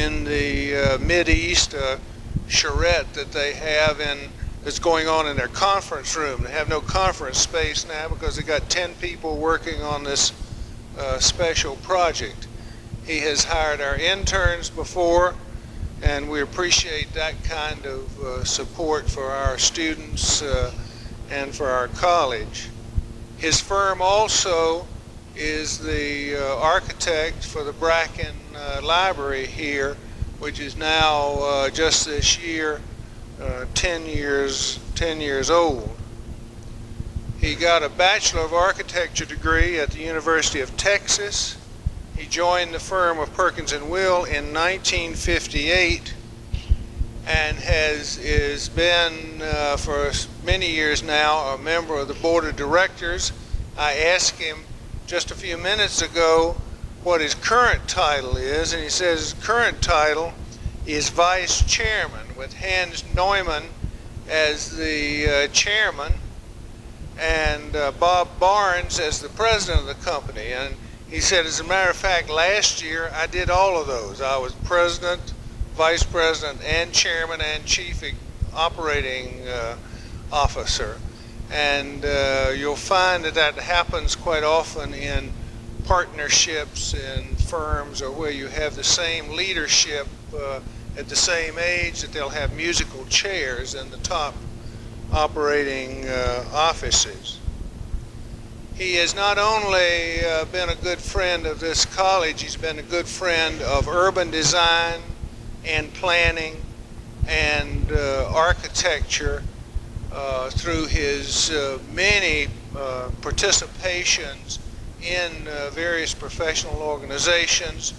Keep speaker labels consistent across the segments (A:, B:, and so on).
A: in the Mid-East, charrette that they have that's going on in their conference room. They have no conference space now because they got 10 people working on this special project. He has hired our interns before, and we appreciate that kind of support for our students and for our college. His firm also is the architect for the Bracken Library here, which is now just this year 10 years old. He got a Bachelor of Architecture degree at the University of Texas. He joined the firm of Perkins & Will in 1958 and is been for many years now a member of the board of directors. I asked him just a few minutes ago what his current title is, and he says his current title is Vice Chairman, with Hans Neumann as the chairman and Bob Barnes as the president of the company. And he said, as a matter of fact, last year I did all of those. I was president, vice president, and chairman, and chief operating officer. And you'll find that happens quite often in partnerships in firms, or where you have the same leadership at the same age, that they'll have musical chairs in the top operating offices. He has not only been a good friend of this college, he's been a good friend of urban design and planning and architecture through his many participations in various professional organizations.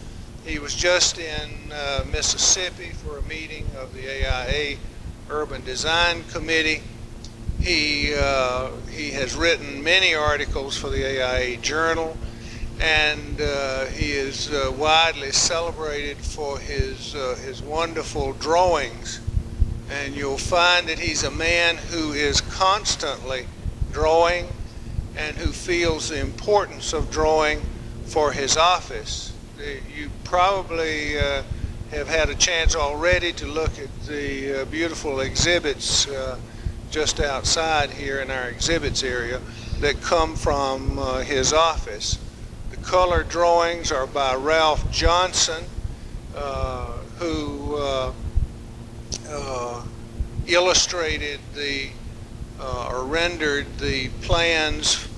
A: He was just in Mississippi for a meeting of the AIA Urban Design Committee. He has written many articles for the AIA Journal, and he is widely celebrated for his wonderful drawings. And you'll find that he's a man who is constantly drawing and who feels the importance of drawing for his office. You probably have had a chance already to look at the beautiful exhibits just outside here in our exhibits area that come from his office. The color drawings are by Ralph Johnson, who illustrated or rendered the plans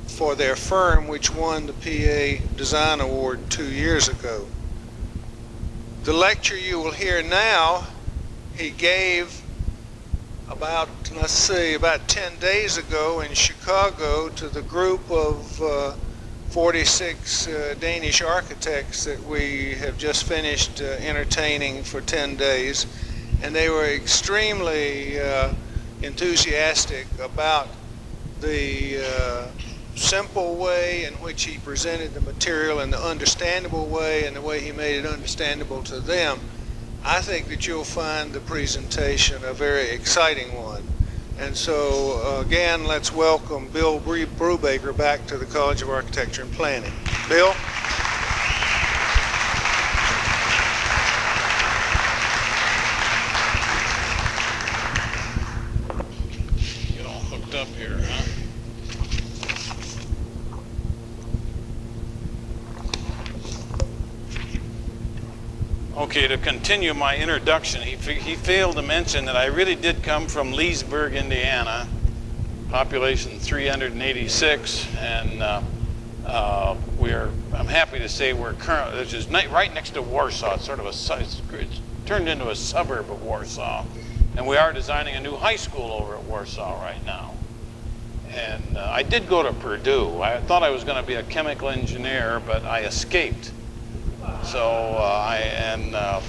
A: for their firm, which won the PA Design Award 2 years ago. The lecture you will hear now, he gave about 10 days ago in Chicago to the group of 46 Danish architects that we have just finished entertaining for 10 days. And they were extremely enthusiastic about the simple way in which he presented the material and the understandable way and the way he made it understandable to them. I think that you'll find the presentation a very exciting one. And so again, let's welcome Bill Brubaker back to the College of Architecture and Planning. Bill?
B: Get all hooked up here, huh? Okay, to continue my introduction, he failed to mention that I really did come from Leesburg, Indiana, population 386, and I'm happy to say we're currently, which is right next to Warsaw. It's sort of it's turned into a suburb of Warsaw, and we are designing a new high school over at Warsaw right now. And I did go to Purdue. I thought I was going to be a chemical engineer, but I escaped. So and of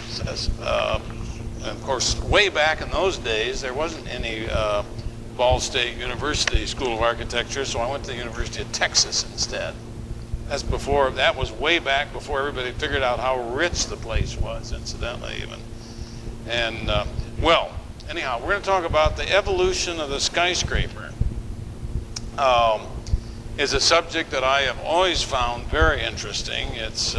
B: course, way back in those days, there wasn't any Ball State University School of Architecture, so I went to the University of Texas instead. That was way back before everybody figured out how rich the place was, incidentally even. And well, anyhow, we're going to talk about the evolution of the skyscraper. Is a subject that I have always found very interesting. It's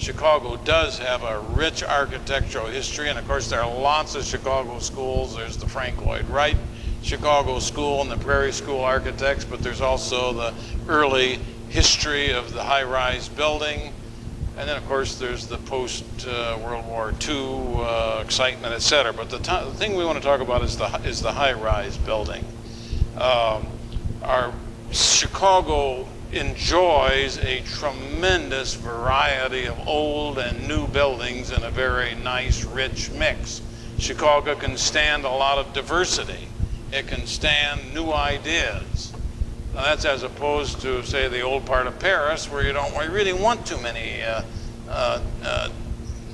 B: Chicago does have a rich architectural history, and of course there are lots of Chicago schools. There's the Frank Lloyd Wright Chicago School and the Prairie School architects, but there's also the early history of the high-rise building. And then, of course, there's the post-World War II excitement, et cetera. But the thing we want to talk about is the high-rise building. Our Chicago enjoys a tremendous variety of old and new buildings in a very nice, rich mix. Chicago can stand a lot of diversity. It can stand new ideas. Now that's as opposed to, say, the old part of Paris, where you don't really want too many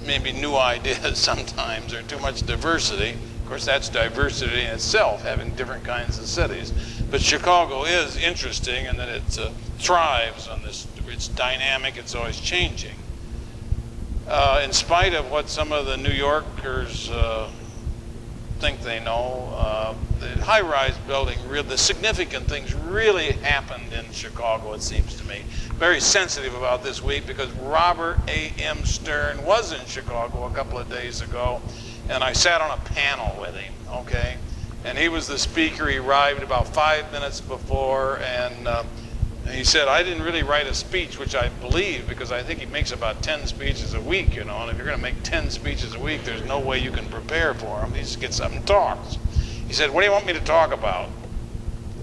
B: maybe new ideas sometimes, or too much diversity. Of course, that's diversity in itself, having different kinds of cities. But Chicago is interesting in that it thrives on this. It's dynamic. It's always changing. In spite of what some of the New Yorkers think they know, the high-rise building, the significant things really happened in Chicago, it seems to me. Very sensitive about this week because Robert A.M. Stern was in Chicago a couple of days ago, and I sat on a panel with him, okay? And he was the speaker. He arrived about 5 minutes before, and he said, I didn't really write a speech, which I believe, because I think he makes about 10 speeches a week, you know, and if you're going to make 10 speeches a week, there's no way you can prepare for them. He just gets up and talks. He said, what do you want me to talk about?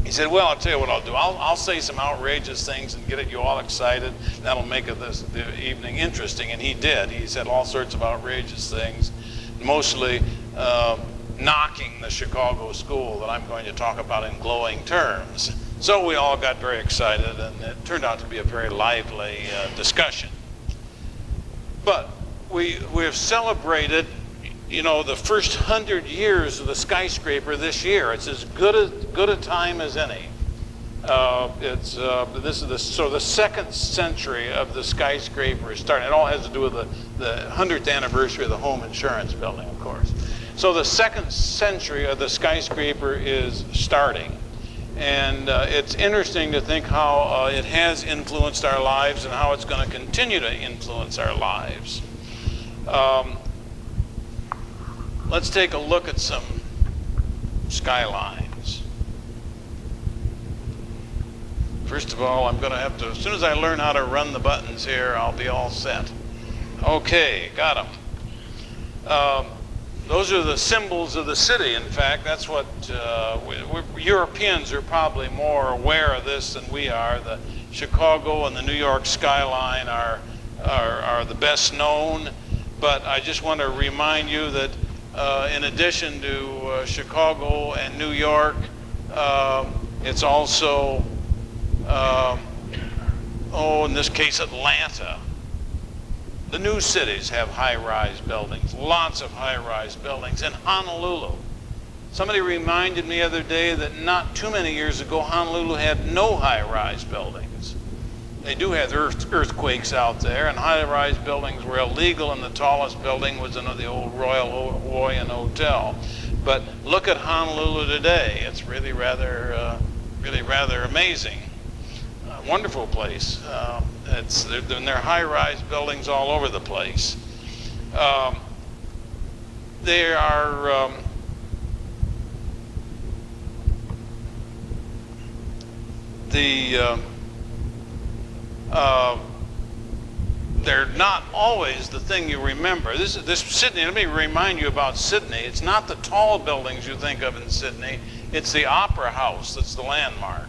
B: He said, well, I'll tell you what I'll do. I'll say some outrageous things and get you all excited. That'll make the evening interesting. And he did. He said all sorts of outrageous things, mostly knocking the Chicago school that I'm going to talk about in glowing terms. So we all got very excited, and it turned out to be a very lively discussion. But we have celebrated, you know, the first 100 years of the skyscraper this year. It's as good a time as any. This is the second century of the skyscraper is starting. It all has to do with the 100th anniversary of the home insurance building, of course. So the second century of the skyscraper is starting. And it's interesting to think how it has influenced our lives and how it's going to continue to influence our lives. Let's take a look at some skylines. First of all, I'm going to have to, as soon as I learn how to run the buttons here, I'll be all set. Okay, got them. Those are the symbols of the city. In fact, that's what Europeans are probably more aware of this than we are. The Chicago and the New York skyline are the best known. But I just want to remind you that in addition to Chicago and New York, it's also, in this case, Atlanta. The new cities have high-rise buildings, lots of high-rise buildings. In Honolulu, somebody reminded me the other day that not too many years ago, Honolulu had no high-rise buildings. They do have earthquakes out there, and high-rise buildings were illegal, and the tallest building was in the old Royal Hawaiian Hotel. But look at Honolulu today. It's really rather amazing. Wonderful place. There are high-rise buildings all over the place. There are they're not always the thing you remember. This Sydney. Let me remind you about Sydney. It's not the tall buildings you think of in Sydney. It's the Opera House that's the landmark.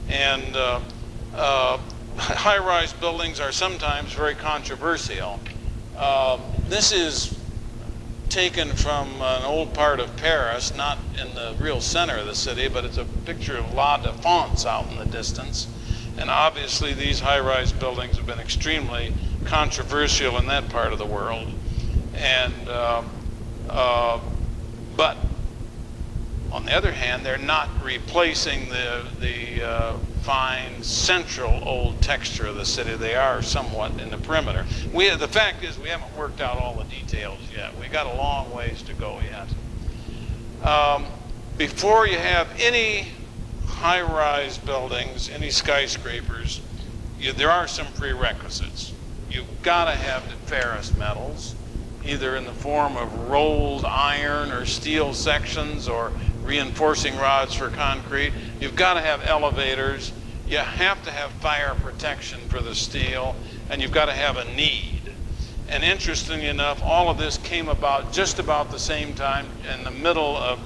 B: And high-rise buildings are sometimes very controversial. This is taken from an old part of Paris, not in the real center of the city, but it's a picture of La Défense out in the distance. And obviously these high-rise buildings have been extremely controversial in that part of the world. And but on the other hand, they're not replacing the fine central old texture of the city. They are somewhat in the perimeter. The fact is we haven't worked out all the details yet. We got a long ways to go yet. Before you have any high-rise buildings, any skyscrapers, there are some prerequisites. you've got to have ferrous metals, either in the form of rolled iron or steel sections or reinforcing rods for concrete. You've got to have elevators. You have to have fire protection for the steel, and you've got to have a need. And interestingly enough, all of this came about just about the same time, in the middle of,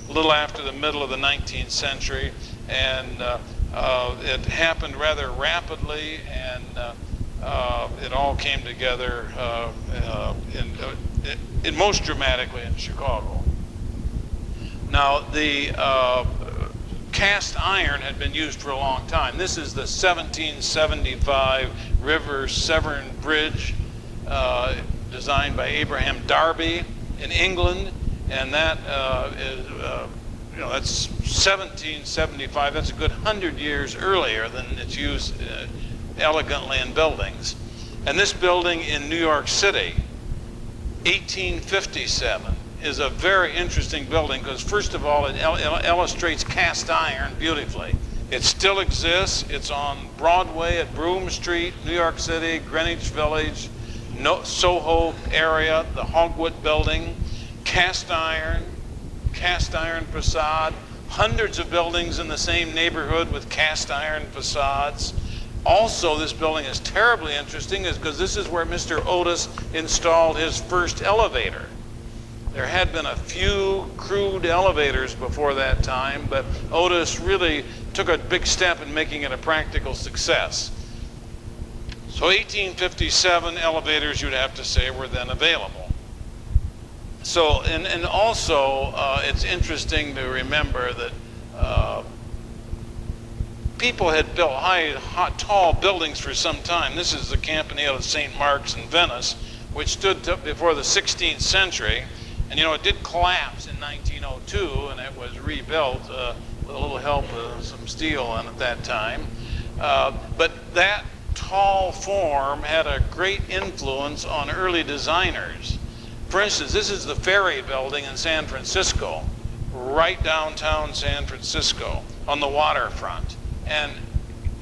B: a little after the middle of the 19th century, and it happened rather rapidly, and it all came together in most dramatically in Chicago. Now, the cast iron had been used for a long time. This is the 1775 River Severn Bridge, designed by Abraham Darby in England, and that is, that's 1775. That's a good 100 years earlier than it's used elegantly in buildings. And this building in New York City, 1857, is a very interesting building because, first of all, it illustrates cast iron beautifully. It still exists. It's on Broadway at Broome Street, New York City, Greenwich Village, Soho area, the Hogwood building, cast iron facade, hundreds of buildings in the same neighborhood with cast iron facades. Also, this building is terribly interesting because this is where Mr. Otis installed his first elevator. There had been a few crude elevators before that time, but Otis really took a big step in making it a practical success. So 1857 elevators, you'd have to say, were then available. So, and also, it's interesting to remember that people had built tall buildings for some time. This is the Campanile of St. Mark's in Venice, which stood before the 16th century. And it did collapse in 1902, and it was rebuilt with a little help of some steel at that time. But that tall form had a great influence on early designers. For instance, this is the Ferry Building in San Francisco, right downtown San Francisco on the waterfront. And,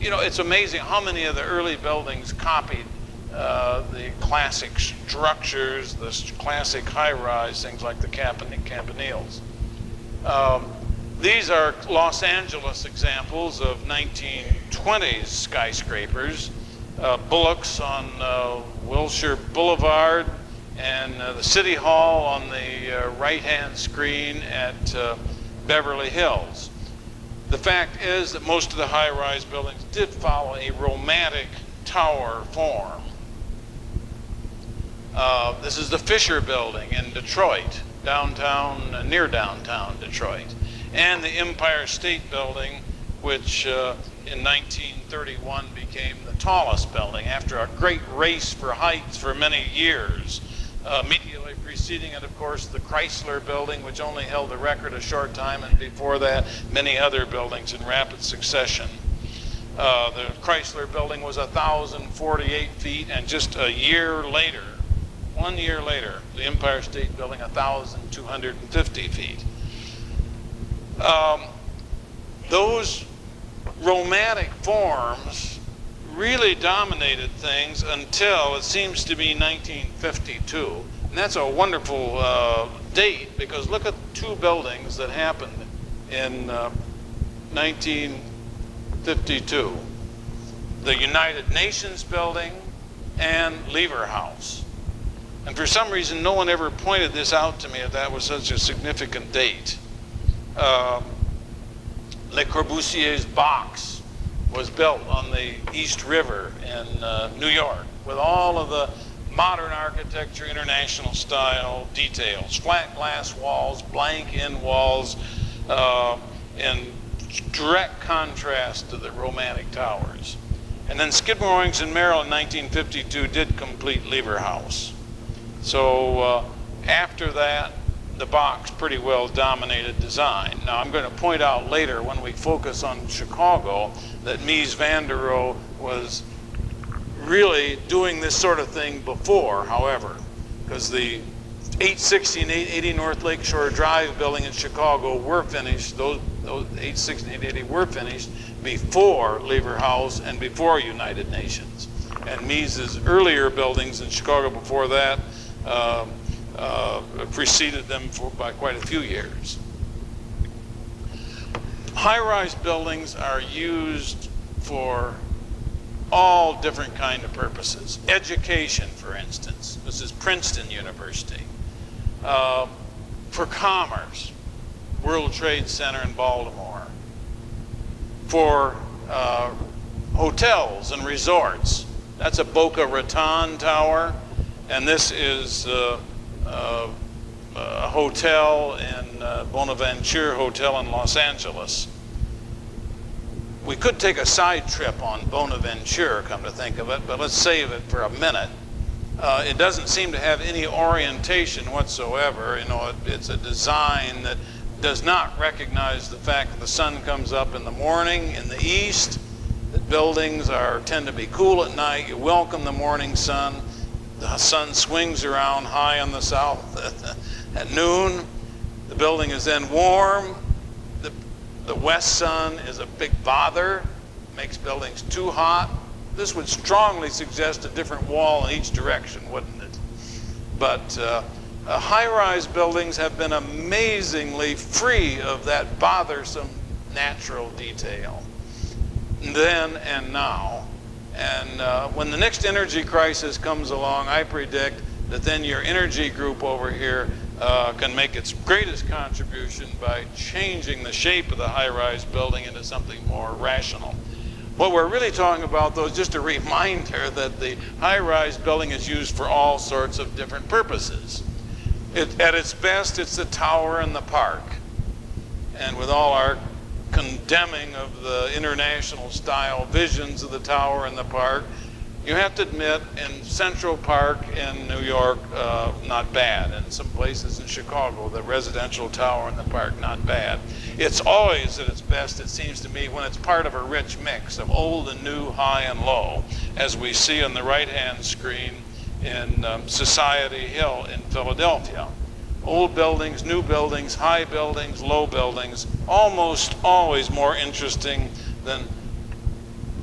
B: it's amazing how many of the early buildings copied the classic structures, the classic high-rise, things like the Campaniles. These are Los Angeles examples of 1920s skyscrapers. Bullock's on Wilshire Boulevard, and the City Hall on the right-hand screen at Beverly Hills. The fact is that most of the high-rise buildings did follow a romantic tower form. This is the Fisher Building in Detroit, near downtown Detroit, and the Empire State Building, which in 1931 became the tallest building after a great race for heights for many years. Immediately preceding it, of course, the Chrysler Building, which only held the record a short time, and before that, many other buildings in rapid succession. The Chrysler Building was 1,048 feet, and just a year later, 1 year later, the Empire State Building, 1,250 feet. Those romantic forms really dominated things until it seems to be 1952. And that's a wonderful date because look at two buildings that happened in 1952. The United Nations Building and Lever House. And for some reason, no one ever pointed this out to me that that was such a significant date. Le Corbusier's box was built on the East River in New York with all of the modern architecture, international style details, flat glass walls, blank end walls, in direct contrast to the romantic towers. And then Skidmore, Owings and Merrill in 1952 did complete Lever House. So after that, the box pretty well dominated design. Now I'm going to point out later when we focus on Chicago that Mies van der Rohe was really doing this sort of thing before, however, because the 860 and 880 North Lakeshore Drive building in Chicago were finished, those 860 and 880 were finished before Lever House and before United Nations. and Mies's earlier buildings in Chicago before that preceded them by quite a few years. High-rise buildings are used for all different kind of purposes. Education, for instance. This is Princeton University. For commerce, World Trade Center in Baltimore. For hotels and resorts, that's a Boca Raton Tower, and this is a hotel in Bonaventure Hotel in Los Angeles. We could take a side trip on Bonaventure, come to think of it, but let's save it for a minute. It doesn't seem to have any orientation whatsoever. You know, it's a design that does not recognize the fact that the sun comes up in the morning in the east, that buildings tend to be cool at night. You welcome the morning sun. The sun swings around high on the south at noon. The building is then warm. The west sun is a big bother, makes buildings too hot. This would strongly suggest a different wall in each direction, wouldn't it? But high-rise buildings have been amazingly free of that bothersome natural detail, then and now. And when the next energy crisis comes along, I predict that then your energy group over here can make its greatest contribution by changing the shape of the high-rise building into something more rational. What we're really talking about, though, is just a reminder that the high-rise building is used for all sorts of different purposes. At its best, it's the tower in the park. And with all our condemning of the international style visions of the tower in the park, you have to admit, in Central Park in New York, not bad. In some places in Chicago, the residential tower in the park, not bad. It's always at its best, it seems to me, when it's part of a rich mix of old and new, high and low, as we see on the right-hand screen in Society Hill in Philadelphia. Old buildings, new buildings, high buildings, low buildings, almost always more interesting than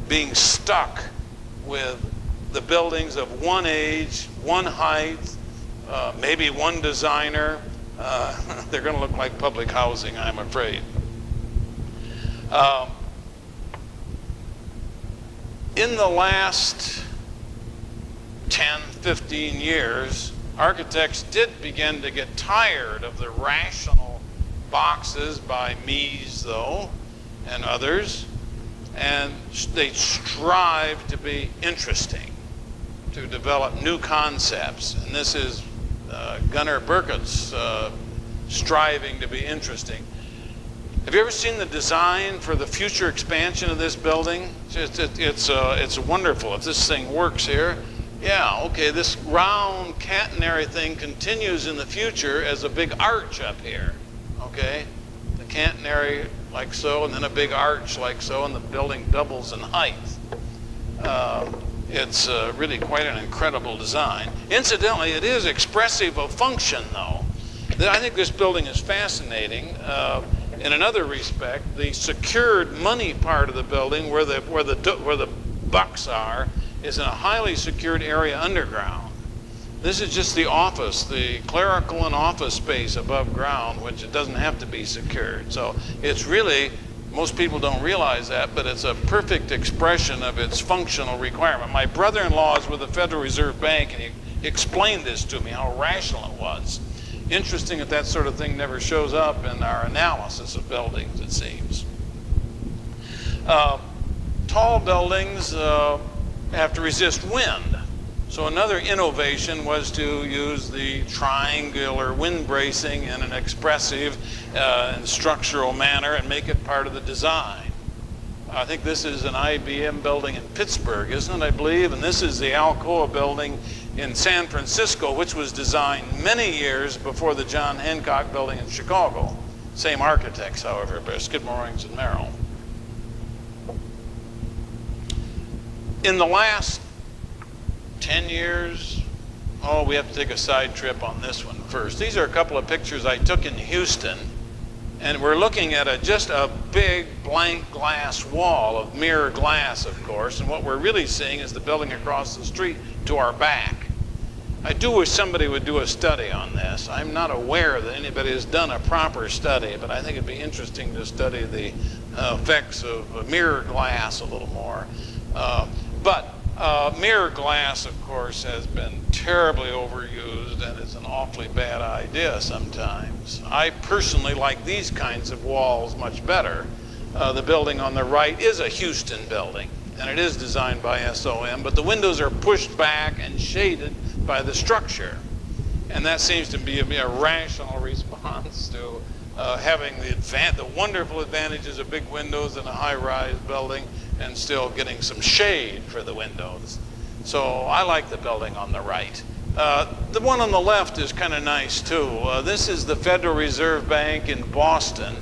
B: being stuck with the buildings of one age, one height, maybe one designer. They're going to look like public housing, I'm afraid. In the last 10, 15 years, architects did begin to get tired of the rational boxes by Mies, though, and others, and they strive to be interesting, to develop new concepts. And this is Gunnar Burkett's striving to be interesting. Have you ever seen the design for the future expansion of this building? It's wonderful. If this thing works here, yeah, okay, this round catenary thing continues in the future as a big arch up here, okay? The catenary like so, and then a big arch like so, and the building doubles in height. It's really quite an incredible design. Incidentally, it is expressive of function, though. I think this building is fascinating. In another respect, the secured money part of the building, where the bucks are, is in a highly secured area underground. This is just the office, the clerical and office space above ground, which it doesn't have to be secured. So it's really, most people don't realize that, but it's a perfect expression of its functional requirement. My brother-in-law is with the Federal Reserve Bank, and he explained this to me, how rational it was. Interesting that sort of thing never shows up in our analysis of buildings, it seems. Tall buildings have to resist wind. So another innovation was to use the triangular wind bracing in an expressive and structural manner and make it part of the design. I think this is an IBM building in Pittsburgh, isn't it, I believe? And this is the Alcoa building in San Francisco, which was designed many years before the John Hancock building in Chicago. Same architects, however, by Skidmore, Owings, and Merrill. In the last 10 years, we have to take a side trip on this one first. These are a couple of pictures I took in Houston And we're looking at just a big blank glass wall of mirror glass, of course, and what we're really seeing is the building across the street to our back. I do wish somebody would do a study on this. I'm not aware that anybody has done a proper study, but I think it'd be interesting to study the effects of mirror glass a little more. But mirror glass, of course, has been terribly overused and is an awfully bad idea sometimes. I personally like these kinds of walls much better. The building on the right is a Houston building, and it is designed by SOM, but the windows are pushed back and shaded by the structure. And that seems to be a rational response to having the wonderful advantages of big windows in a high-rise building and still getting some shade for the windows. So I like the building on the right. The one on the left is kind of nice too. This is the Federal Reserve Bank in Boston.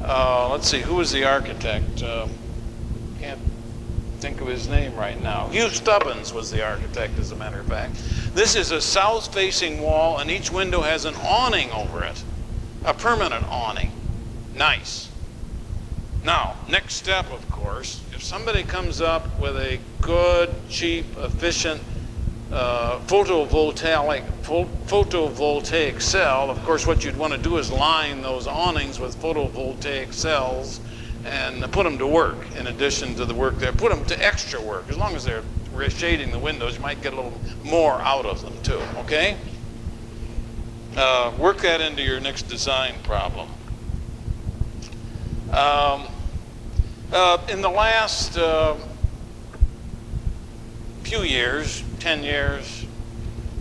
B: Let's see, who was the architect? Can't think of his name right now. Hugh Stubbins was the architect, as a matter of fact. This is a south-facing wall, and each window has an awning over it, a permanent awning. Nice. Now, next step, of course, if somebody comes up with a good, cheap, efficient photovoltaic cell, of course, what you'd want to do is line those awnings with photovoltaic cells and put them to work in addition to the work there. Put them to extra work. As long as they're shading the windows, you might get a little more out of them too, okay? Work that into your next design problem. In the last few years, 10 years,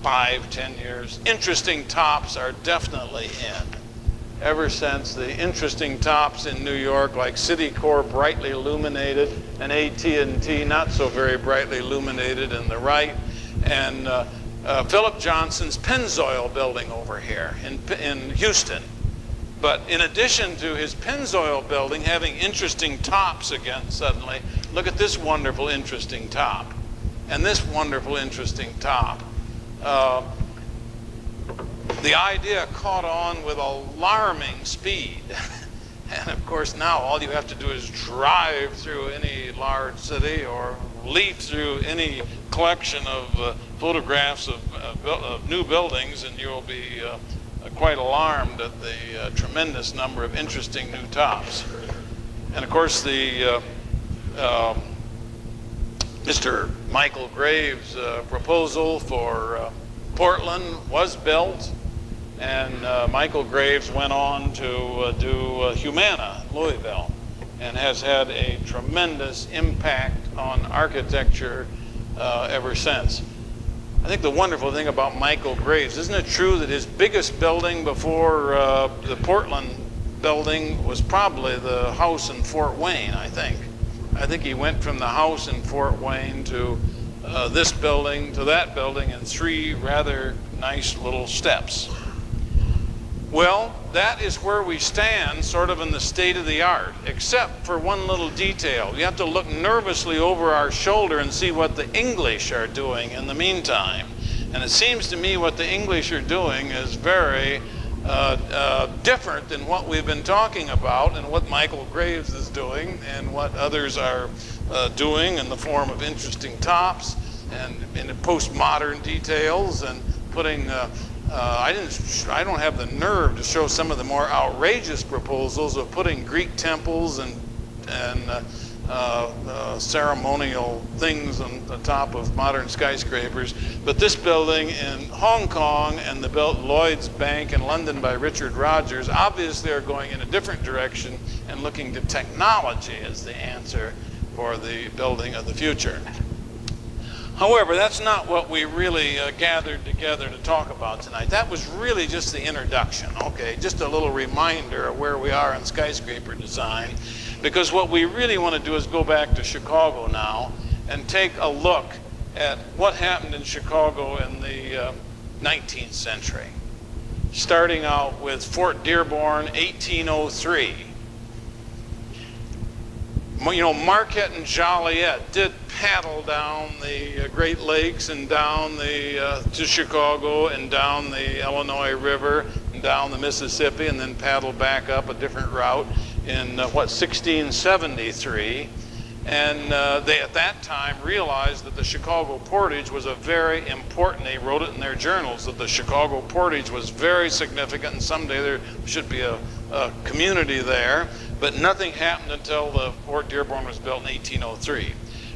B: 5-10 years, interesting tops are definitely in. Ever since the interesting tops in New York, like Citicorp, brightly illuminated, and AT&T, not so very brightly illuminated in the right, and Philip Johnson's Pennzoil building over here in Houston. But in addition to his Pennzoil building having interesting tops again suddenly, look at this wonderful, interesting top. And this wonderful, interesting top. The idea caught on with alarming speed. And of course now all you have to do is drive through any large city or leaf through any collection of photographs of new buildings, and you'll be quite alarmed at the tremendous number of interesting new tops. And of course the Mr. Michael Graves' proposal for Portland was built, and Michael Graves went on to do Humana, Louisville, and has had a tremendous impact on architecture ever since. I think the wonderful thing about Michael Graves, isn't it true that his biggest building before the Portland building was probably the house in Fort Wayne, I think. I think he went from the house in Fort Wayne to this building to that building in 3 rather nice little steps. Well, that is where we stand, sort of in the state of the art, except for one little detail. You have to look nervously over our shoulder and see what the English are doing in the meantime. And it seems to me what the English are doing is very different than what we've been talking about and what Michael Graves is doing and what others are doing in the form of interesting tops and in postmodern details and putting I don't have the nerve to show some of the more outrageous proposals of putting Greek temples and ceremonial things on the top of modern skyscrapers. But this building in Hong Kong and the Lloyd's Bank in London by Richard Rogers obviously are going in a different direction and looking to technology as the answer for the building of the future. However, that's not what we really gathered together to talk about tonight. That was really just the introduction, okay? Just a little reminder of where we are in skyscraper design, because what we really want to do is go back to Chicago now and take a look at what happened in Chicago in the 19th century, starting out with Fort Dearborn, 1803. You know, Marquette and Joliet did paddle down the Great Lakes and down to Chicago and down the Illinois River and and down the Mississippi and then paddled back up a different route in 1673. And they at that time realized that the Chicago portage was a very important, they wrote it in their journals, that the Chicago portage was very significant and someday there should be a community there. But nothing happened until the Fort Dearborn was built in 1803.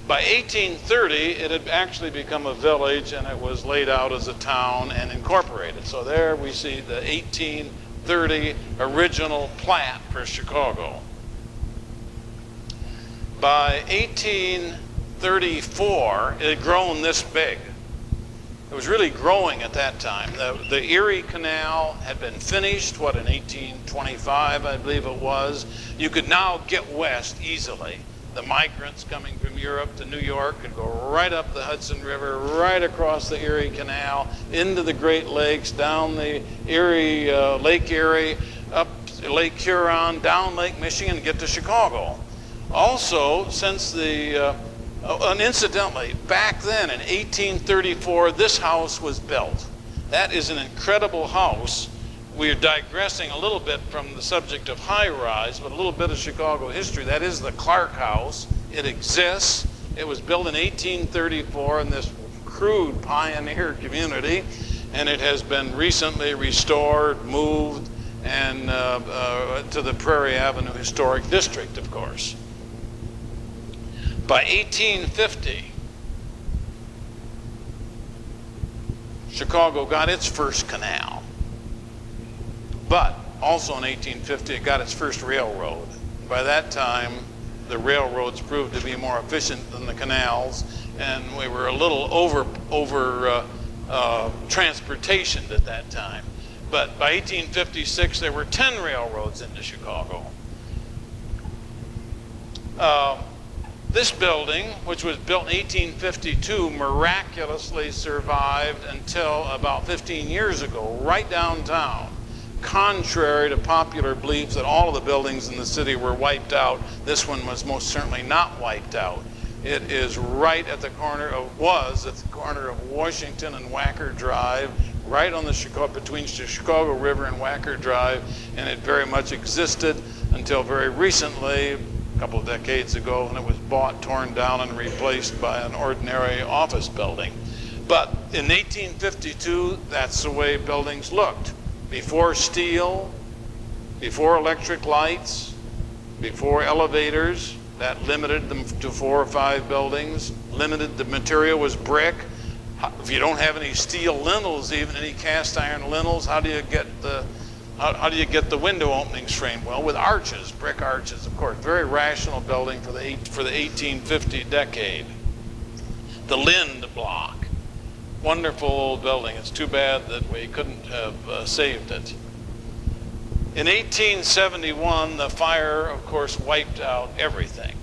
B: By 1830, it had actually become a village and it was laid out as a town and incorporated. So there we see the 1830 original plat for Chicago. By 1834, it had grown this big. It was really growing at that time. The Erie Canal had been finished, in 1825, I believe it was. You could now get west easily. The migrants coming from Europe to New York could go right up the Hudson River, right across the Erie Canal, into the Great Lakes, down the Erie, Lake Erie, up Lake Huron, down Lake Michigan, and get to Chicago. Also, since and incidentally, back then in 1834, this house was built. That is an incredible house. We're digressing a little bit from the subject of high-rise, but a little bit of Chicago history. That is the Clark House. It exists. It was built in 1834 in this crude pioneer community, and it has been recently restored, moved, and to the Prairie Avenue Historic District, of course. By 1850, Chicago got its first canal. But also in 1850, it got its first railroad. By that time, the railroads proved to be more efficient than the canals, and we were a little over transportationed at that time. But by 1856, there were 10 railroads into Chicago. This building, which was built in 1852, miraculously survived until about 15 years ago, right downtown. Contrary to popular beliefs that all of the buildings in the city were wiped out, this one was most certainly not wiped out. It is right at the corner of, Washington and Wacker Drive, right on the between the Chicago River and Wacker Drive, and it very much existed until very recently, a couple of decades ago, when it was bought, torn down, and replaced by an ordinary office building. But in 1852, that's the way buildings looked. Before steel, before electric lights, before elevators, that limited them to 4 or 5 buildings. Limited, the material was brick. If you don't have any steel lintels, even any cast iron lintels, how do you get the window openings framed? Well, with arches, brick arches, of course. Very rational building for the 1850 decade. The Lind block. Wonderful old building. It's too bad that we couldn't have saved it. In 1871, the fire, of course, wiped out everything.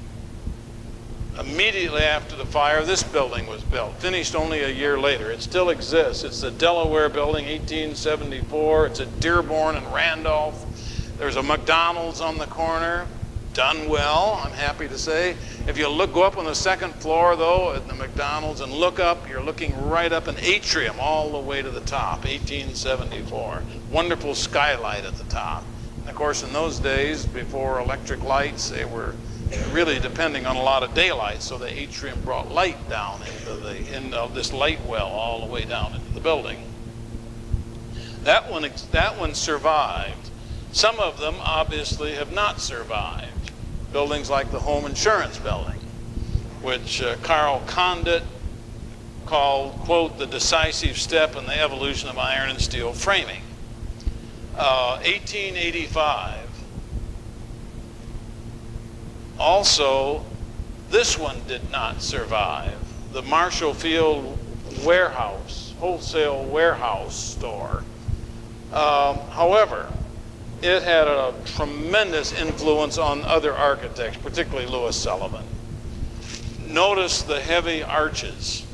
B: Immediately after the fire, this building was built, finished only a year later. It still exists. It's the Delaware Building, 1874. It's at Dearborn and Randolph. There's a McDonald's on the corner. Done well, I'm happy to say. If you go up on the second floor, though, at the McDonald's and look up, you're looking right up an atrium all the way to the top, 1874. Wonderful skylight at the top. And of course, in those days, before electric lights, they were really depending on a lot of daylight, so the atrium brought light down into this light well all the way down into the building. That one survived. Some of them obviously have not survived. Buildings like the Home Insurance Building, which Carl Condit called, quote, the decisive step in the evolution of iron and steel framing. 1885. Also, this one did not survive. The Marshall Field warehouse, wholesale warehouse store. However, it had a tremendous influence on other architects, particularly Louis Sullivan. Notice the heavy arches.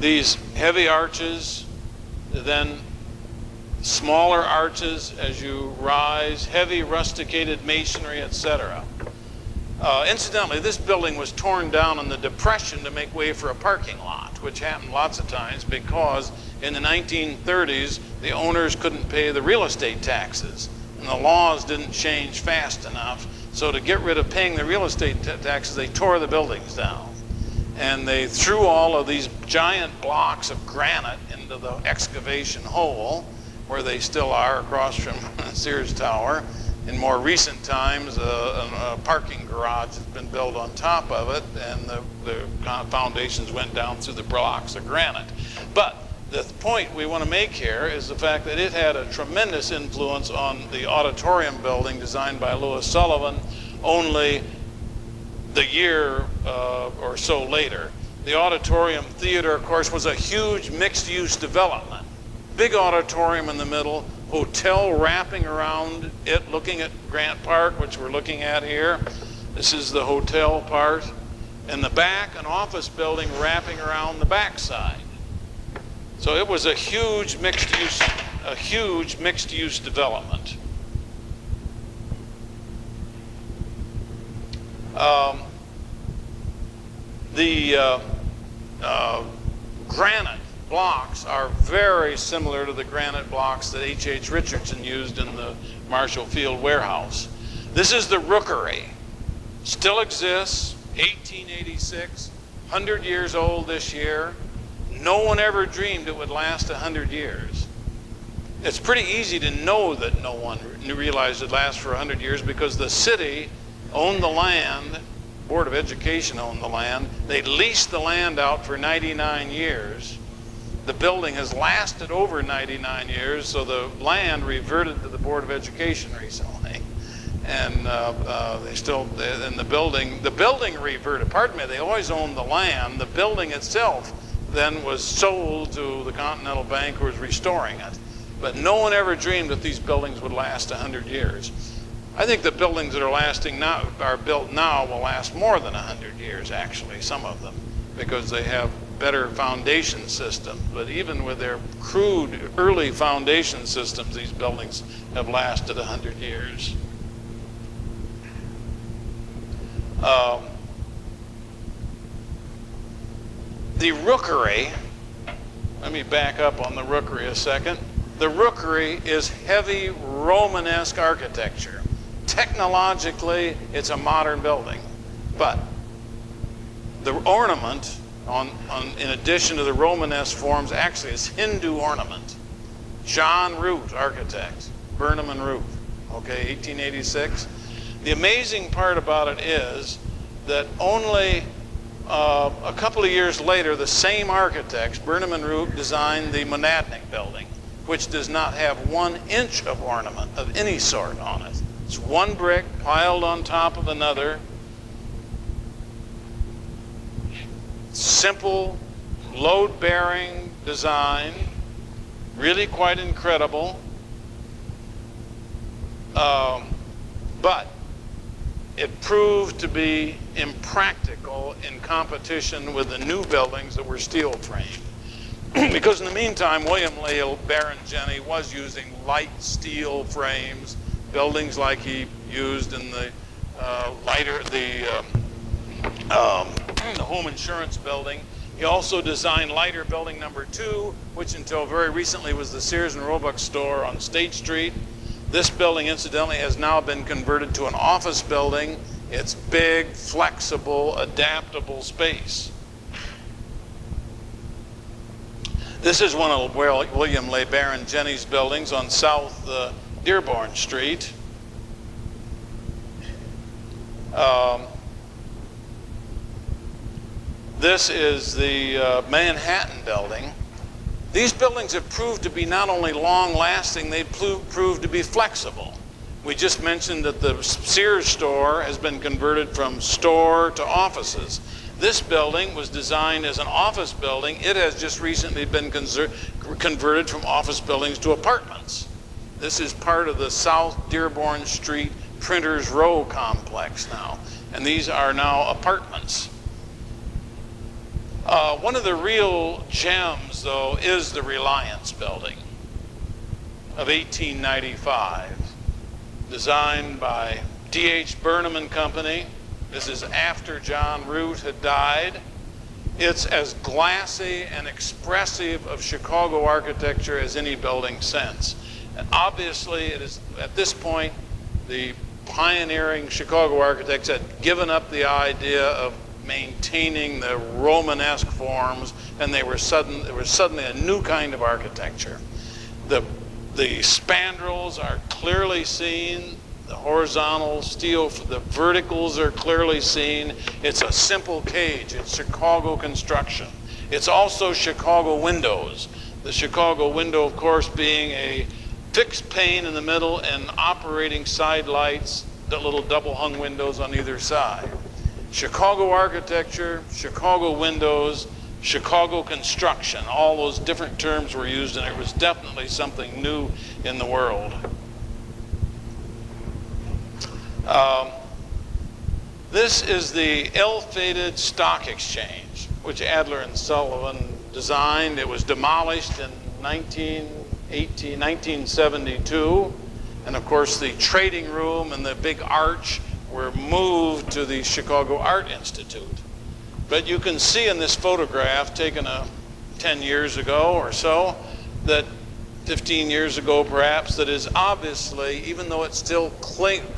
B: These heavy arches, then smaller arches as you rise, heavy rusticated masonry, etc. Incidentally, this building was torn down in the Depression to make way for a parking lot. blocked, which happened lots of times because in the 1930s, the owners couldn't pay the real estate taxes, and the laws didn't change fast enough. So to get rid of paying the real estate taxes, they tore the buildings down. And they threw all of these giant blocks of granite into the excavation hole, where they still are across from Sears Tower. In more recent times, a parking garage has been built on top of it, and the foundations went down through the blocks of granite. But the point we want to make here is the fact that it had a tremendous influence on the auditorium building designed by Louis Sullivan only the year or so later. The auditorium theater, of course, was a huge mixed-use development. Big auditorium in the middle, hotel wrapping around it, looking at Grant Park, which we're looking at here. This is the hotel part. In the back, an office building wrapping around the backside. So it was a huge mixed-use development. The granite blocks are very similar to the granite blocks that H.H. Richardson used in the Marshall Field warehouse. This is the rookery. Still exists, 1886, 100 years old this year. No one ever dreamed it would last 100 years. It's pretty easy to know that no one realized it'd last for 100 years because the city owned the land, Board of Education owned the land. They leased the land out for 99 years. The building has lasted over 99 years, so the land reverted to the Board of Education recently. And the building reverted, pardon me, they always owned the land. The building itself then was sold to the Continental Bank, who was restoring it. But no one ever dreamed that these buildings would last 100 years. I think the buildings that are built now will last more than 100 years, actually, some of them, because they have better foundation systems. But even with their crude early foundation systems, these buildings have lasted 100 years. The rookery, let me back up on the rookery a second. The rookery is heavy Romanesque architecture. Technologically, it's a modern building, but the ornament, in addition to the Romanesque forms, actually is Hindu ornament. John Root, architect, Burnham and Root, okay, 1886. The amazing part about it is that only a couple of years later, the same architects, Burnham and Root, designed the Monadnock building, which does not have 1 inch of ornament of any sort on it. It's one brick piled on top of another. Simple, load-bearing design, really quite incredible. But it proved to be impractical in competition with the new buildings that were steel framed. Because in the meantime, William Lale Baron Jenney was using light steel frames, buildings like he used in the home insurance building. He also designed lighter building number 2, which until very recently was the Sears and Roebuck store on State Street. This building, incidentally, has now been converted to an office building. It's big, flexible, adaptable space. This is one of William Lay Baron Jenney's buildings on South Dearborn Street. This is the Manhattan building. These buildings have proved to be not only long-lasting, they've proved to be flexible. We just mentioned that the Sears store has been converted from store to offices. This building was designed as an office building. It has just recently been converted from office buildings to apartments. This is part of the South Dearborn Street Printers Row complex now, and these are now apartments. One of the real gems, though, is the Reliance building of 1895, designed by D.H. Burnham and Company. This is after John Root had died. It's as glassy and expressive of Chicago architecture as any building since. And obviously, it is at this point, the pioneering Chicago architects had given up the idea of maintaining the Romanesque forms, and there was suddenly a new kind of architecture. The spandrels are clearly seen, the horizontal steel, the verticals are clearly seen. It's a simple cage. It's Chicago construction. It's also Chicago windows. The Chicago window, of course, being a fixed pane in the middle and operating side lights, the little double hung windows on either side. Chicago architecture, Chicago windows, Chicago construction, all those different terms were used, and it was definitely something new in the world. This is the ill-fated stock exchange, which Adler and Sullivan designed. It was demolished in 1972, and of course the trading room and the big arch were moved to the Chicago Art Institute. But you can see in this photograph taken 10 years ago or so, that 15 years ago perhaps, that is obviously, even though it still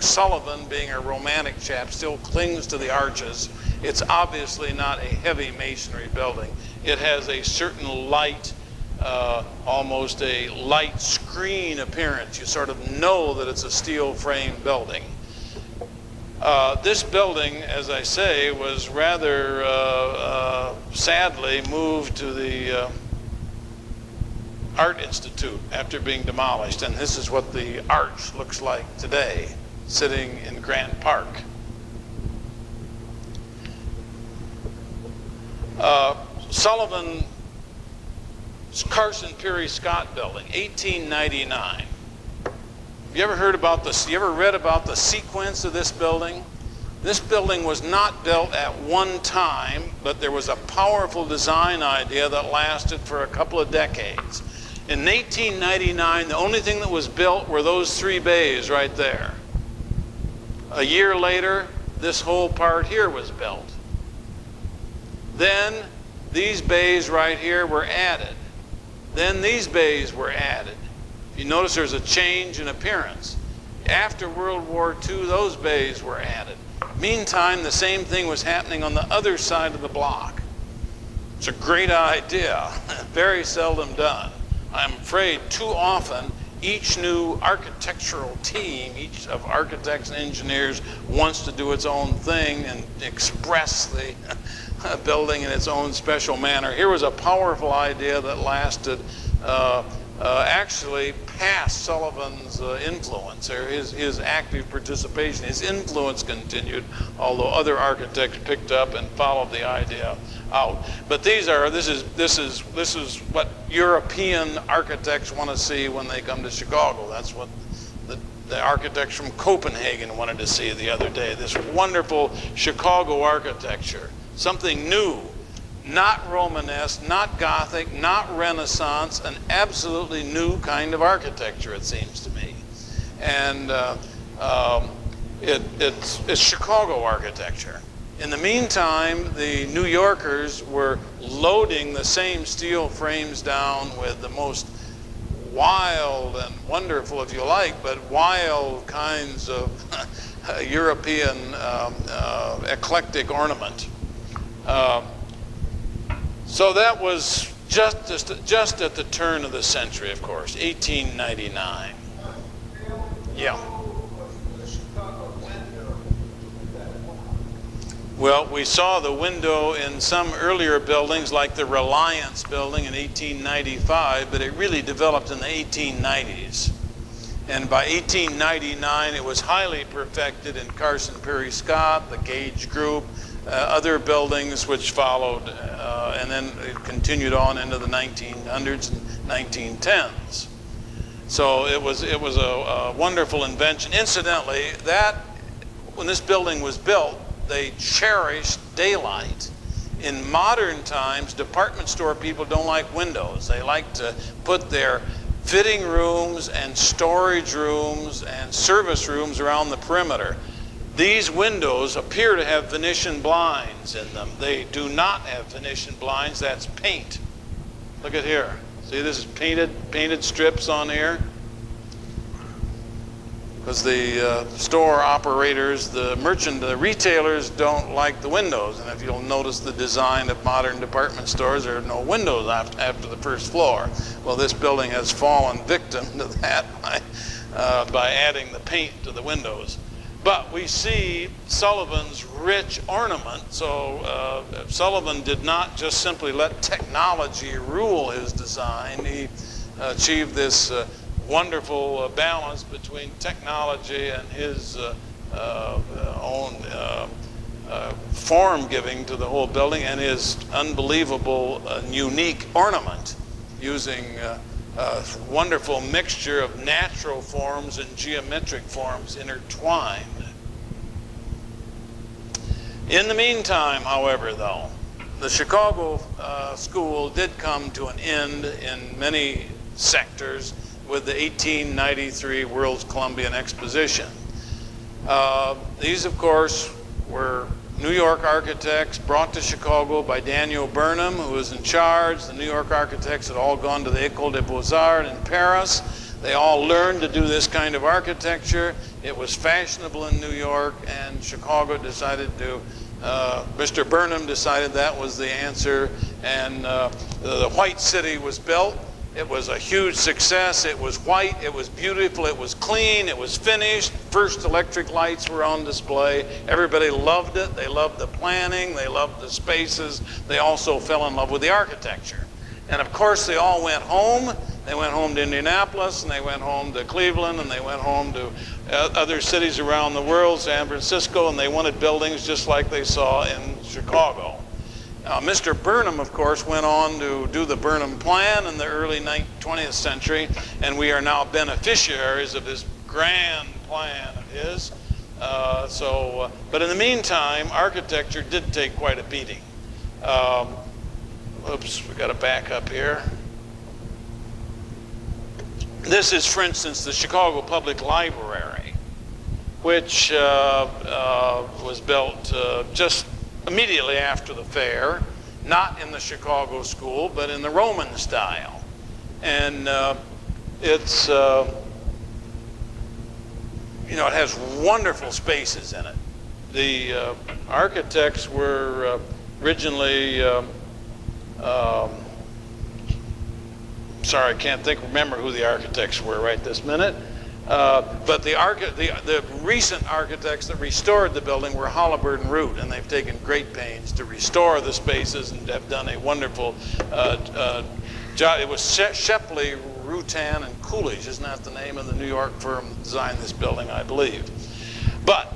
B: Sullivan, being a romantic chap, still clings to the arches, it's obviously not a heavy masonry building. It has a certain light, almost a light screen appearance. You sort of know that it's a steel frame building. This building, as I say, was rather sadly moved to the Art Institute after being demolished, and this is what the arch looks like today, sitting in Grant Park. Sullivan's Carson Peary Scott building, 1899. You ever read about the sequence of this building? This building was not built at one time, but there was a powerful design idea that lasted for a couple of decades. In 1899, the only thing that was built were those three bays right there. A year later, this whole part here was built. Then these bays right here were added. Then these bays were added. You notice there's a change in appearance. After World War II, those bays were added. Meantime, the same thing was happening on the other side of the block. It's a great idea, very seldom done. I'm afraid too often each new architectural team, each of architects and engineers wants to do its own thing and express the building in its own special manner. Here was a powerful idea that lasted actually past Sullivan's influence, or his active participation. His influence continued, although other architects picked up and followed the idea out. But this is what European architects want to see when they come to Chicago. That's what the architects from Copenhagen wanted to see the other day. This wonderful Chicago architecture, something new. Not Romanesque, not Gothic, not Renaissance, an absolutely new kind of architecture, it seems to me. And it's Chicago architecture. In the meantime, the New Yorkers were loading the same steel frames down with the most wild and wonderful, if you like, but wild kinds of European eclectic ornament. So that was just at the turn of the century, of course, 1899. Yeah. Well, we saw the window in some earlier buildings, like the Reliance building in 1895, but it really developed in the 1890s. And by 1899, it was highly perfected in Carson Peary Scott, the Gage Group, other buildings which followed, and then it continued on into the 1900s and 1910s. So it was a wonderful invention. Incidentally, when this building was built, they cherished daylight. In modern times, department store people don't like windows. They like to put their fitting rooms and storage rooms and service rooms around the perimeter. These windows appear to have Venetian blinds in them. They do not have Venetian blinds. That's paint. Look at here. See, this is painted strips on here. Because the store operators, the retailers don't like the windows. And if you'll notice the design of modern department stores, there are no windows after the first floor. Well, this building has fallen victim to that by adding the paint to the windows. But we see Sullivan's rich ornament. So Sullivan did not just simply let technology rule his design. He achieved this wonderful balance between technology and his own form giving to the whole building, and his unbelievable unique ornament using a wonderful mixture of natural forms and geometric forms intertwined. In the meantime, however, though, the Chicago school did come to an end in many sectors with the 1893 World's Columbian Exposition. These, of course, were New York architects brought to Chicago by Daniel Burnham, who was in charge. The New York architects had all gone to the École des Beaux-Arts in Paris. They all learned to do this kind of architecture. It was fashionable in New York, and Chicago decided to, Mr. Burnham decided that was the answer, and the White City was built. It was a huge success. It was white, it was beautiful, it was clean, it was finished. First electric lights were on display. Everybody loved it. They loved the planning, they loved the spaces. They also fell in love with the architecture. And of course they all went home. They went home to Indianapolis, and they went home to Cleveland, and they went home to other cities around the world, San Francisco, and they wanted buildings just like they saw in Chicago. Mr. Burnham, of course, went on to do the Burnham Plan in the early 20th century, and we are now beneficiaries of this grand plan of his. But in the meantime, architecture did take quite a beating. Oops, we got to back up here. This is, for instance, the Chicago Public Library, which was built just immediately after the fair, not in the Chicago school, but in the Roman style. And it's, it has wonderful spaces in it. The architects were originally, sorry, I can't remember who the architects were right this minute. But the recent architects that restored the building were Holabird and Root, and they've taken great pains to restore the spaces and have done a wonderful job. It was Shepley, Rutan, and Coolidge, isn't that the name of the New York firm that designed this building, I believe. But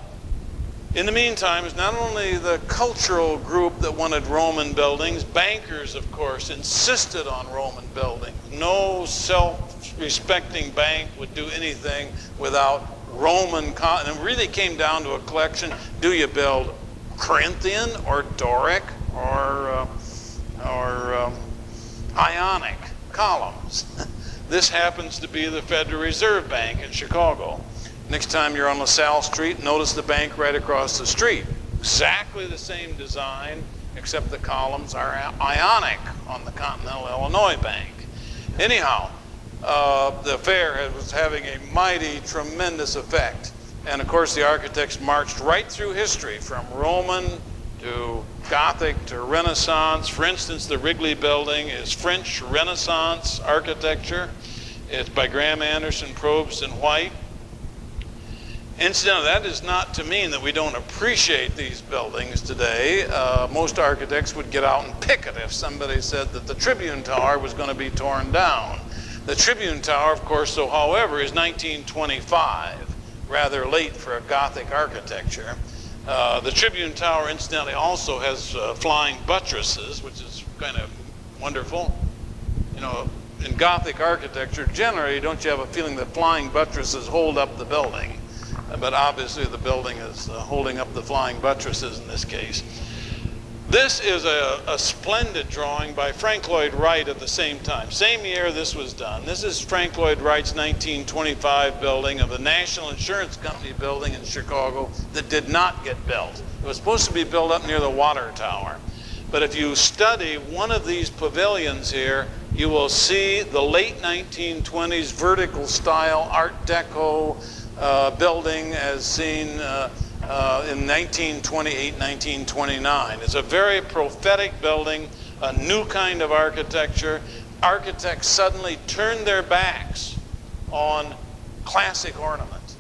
B: in the meantime, it's not only the cultural group that wanted Roman buildings. Bankers, of course, insisted on Roman buildings. No self-respecting bank would do anything without Roman. And it really came down to a collection. Do you build Corinthian or Doric or Ionic columns? This happens to be the Federal Reserve Bank in Chicago. Next time you're on LaSalle Street, notice the bank right across the street. Exactly the same design, except the columns are Ionic on the Continental Illinois Bank. Anyhow, the fair was having a mighty, tremendous effect. And of course, the architects marched right through history, from Roman to Gothic to Renaissance. For instance, the Wrigley Building is French Renaissance architecture. It's by Graham Anderson, Probst, and White. Incidentally, that is not to mean that we don't appreciate these buildings today. Most architects would get out and picket if somebody said that the Tribune Tower was going to be torn down. The Tribune Tower, of course, however, is 1925, rather late for a Gothic architecture. The Tribune Tower, incidentally, also has flying buttresses, which is kind of wonderful. You know, in Gothic architecture, generally, don't you have a feeling that flying buttresses hold up the building? But obviously the building is holding up the flying buttresses in this case. This is a splendid drawing by Frank Lloyd Wright at the same time. Same year this was done. This is Frank Lloyd Wright's 1925 building of the National Insurance Company building in Chicago that did not get built. It was supposed to be built up near the water tower. But if you study one of these pavilions here, you will see the late 1920s vertical style Art Deco building as seen in 1928, 1929. It's a very prophetic building, a new kind of architecture. Architects suddenly turned their backs on classic ornament,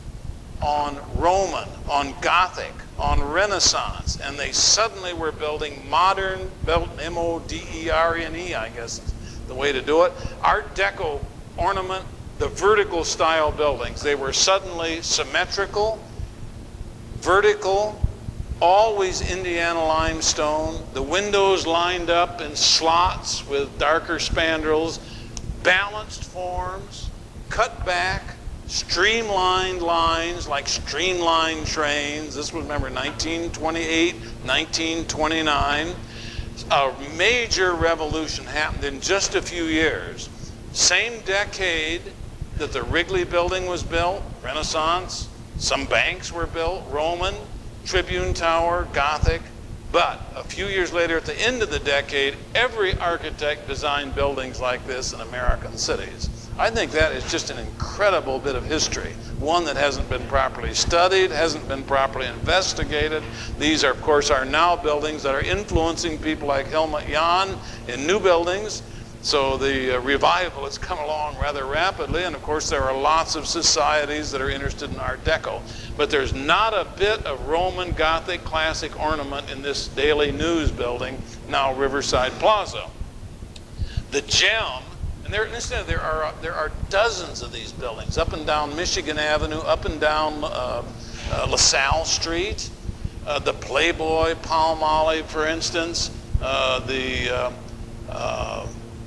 B: on Roman, on Gothic, on Renaissance, and they suddenly were building modern, M-O-D-E-R-N-E, I guess is the way to do it, Art Deco ornament, the vertical style buildings. They were suddenly symmetrical, vertical, always Indiana limestone, the windows lined up in slots with darker spandrels, balanced forms, cut back, streamlined lines like streamlined trains. This was, remember, 1928, 1929. A major revolution happened in just a few years. Same decade that the Wrigley building was built, Renaissance, some banks were built, Roman, Tribune Tower, Gothic, but a few years later at the end of the decade, every architect designed buildings like this in American cities. I think that is just an incredible bit of history, one that hasn't been properly studied, hasn't been properly investigated. These are, of course, are now buildings that are influencing people like Helmut Jahn in new buildings. So the revival has come along rather rapidly, and of course there are lots of societies that are interested in Art Deco. But there's not a bit of Roman Gothic classic ornament in this Daily News building, now Riverside Plaza. The gem, and there are dozens of these buildings up and down Michigan Avenue, up and down LaSalle Street, the Playboy, Palmolive, for instance,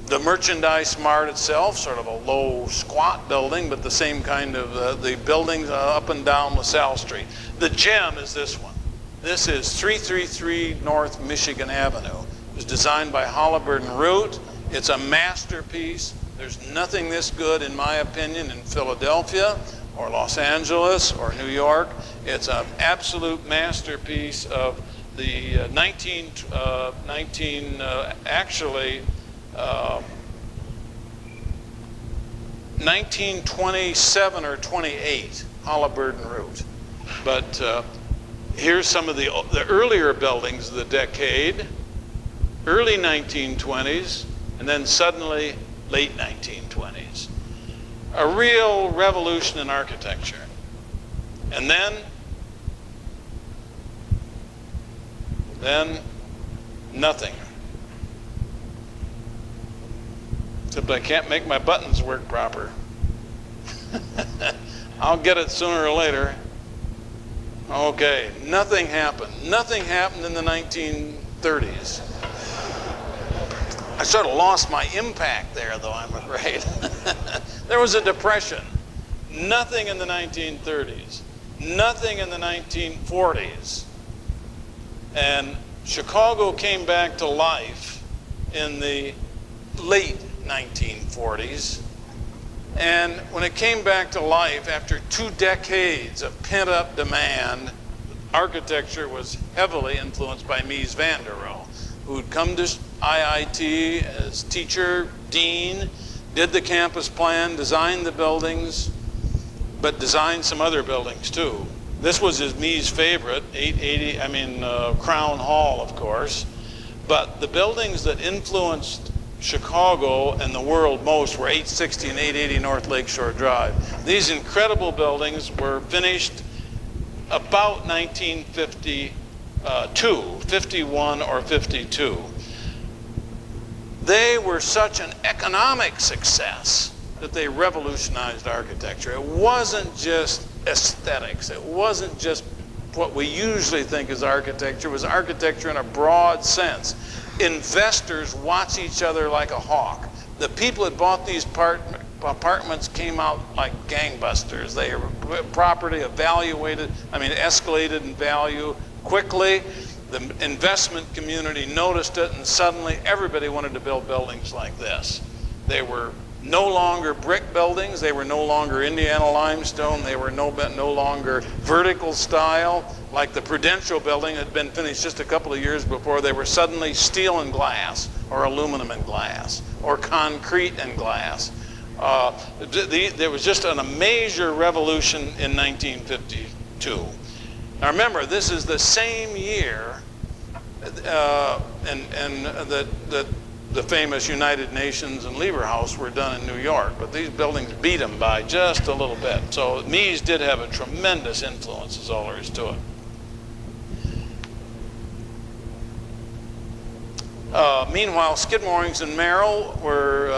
B: the Merchandise Mart itself, sort of a low, squat building, but the same kind of, the buildings up and down LaSalle Street. The gem is this one. This is 333 North Michigan Avenue. It was designed by Halliburton Root. It's a masterpiece. There's nothing this good, in my opinion, in Philadelphia or Los Angeles or New York. It's an absolute masterpiece of the 1927 or 28, Halliburton Root. But here's some of the earlier buildings of the decade, early 1920s, and then suddenly late 1920s. A real revolution in architecture. And then nothing. Except I can't make my buttons work proper. I'll get it sooner or later. Okay, nothing happened. Nothing happened in the 1930s. I sort of lost my impact there, though, I'm afraid. There was a depression. Nothing in the 1930s. Nothing in the 1940s. And Chicago came back to life in the late 1940s. And when it came back to life after 2 decades of pent-up demand, architecture was heavily influenced by Mies van der Rohe, who'd come to IIT as teacher, dean, did the campus plan, designed the buildings, but designed some other buildings too. This was his Mies favorite, Crown Hall, of course. But the buildings that influenced Chicago and the world most were 860 and 880 North Lakeshore Drive. These incredible buildings were finished about 1952, 51 or 52. They were such an economic success that they revolutionized architecture. It wasn't just aesthetics. It wasn't just what we usually think is architecture. It was architecture in a broad sense. Investors watch each other like a hawk. The people that bought these apartments came out like gangbusters. They were property escalated in value quickly. the investment community noticed it, and suddenly everybody wanted to build buildings like this. They were no longer brick buildings, they were no longer Indiana limestone, they were no longer vertical style, like the Prudential building had been finished just a couple of years before. They were suddenly steel and glass, or aluminum and glass, or concrete and glass. There was just a major revolution in 1952. Now remember, this is the same year and the famous United Nations and Lever House were done in New York, but these buildings beat them by just a little bit. So Mies did have a tremendous influence, is all there is to it. Meanwhile, Skidmore, Owings, and Merrill were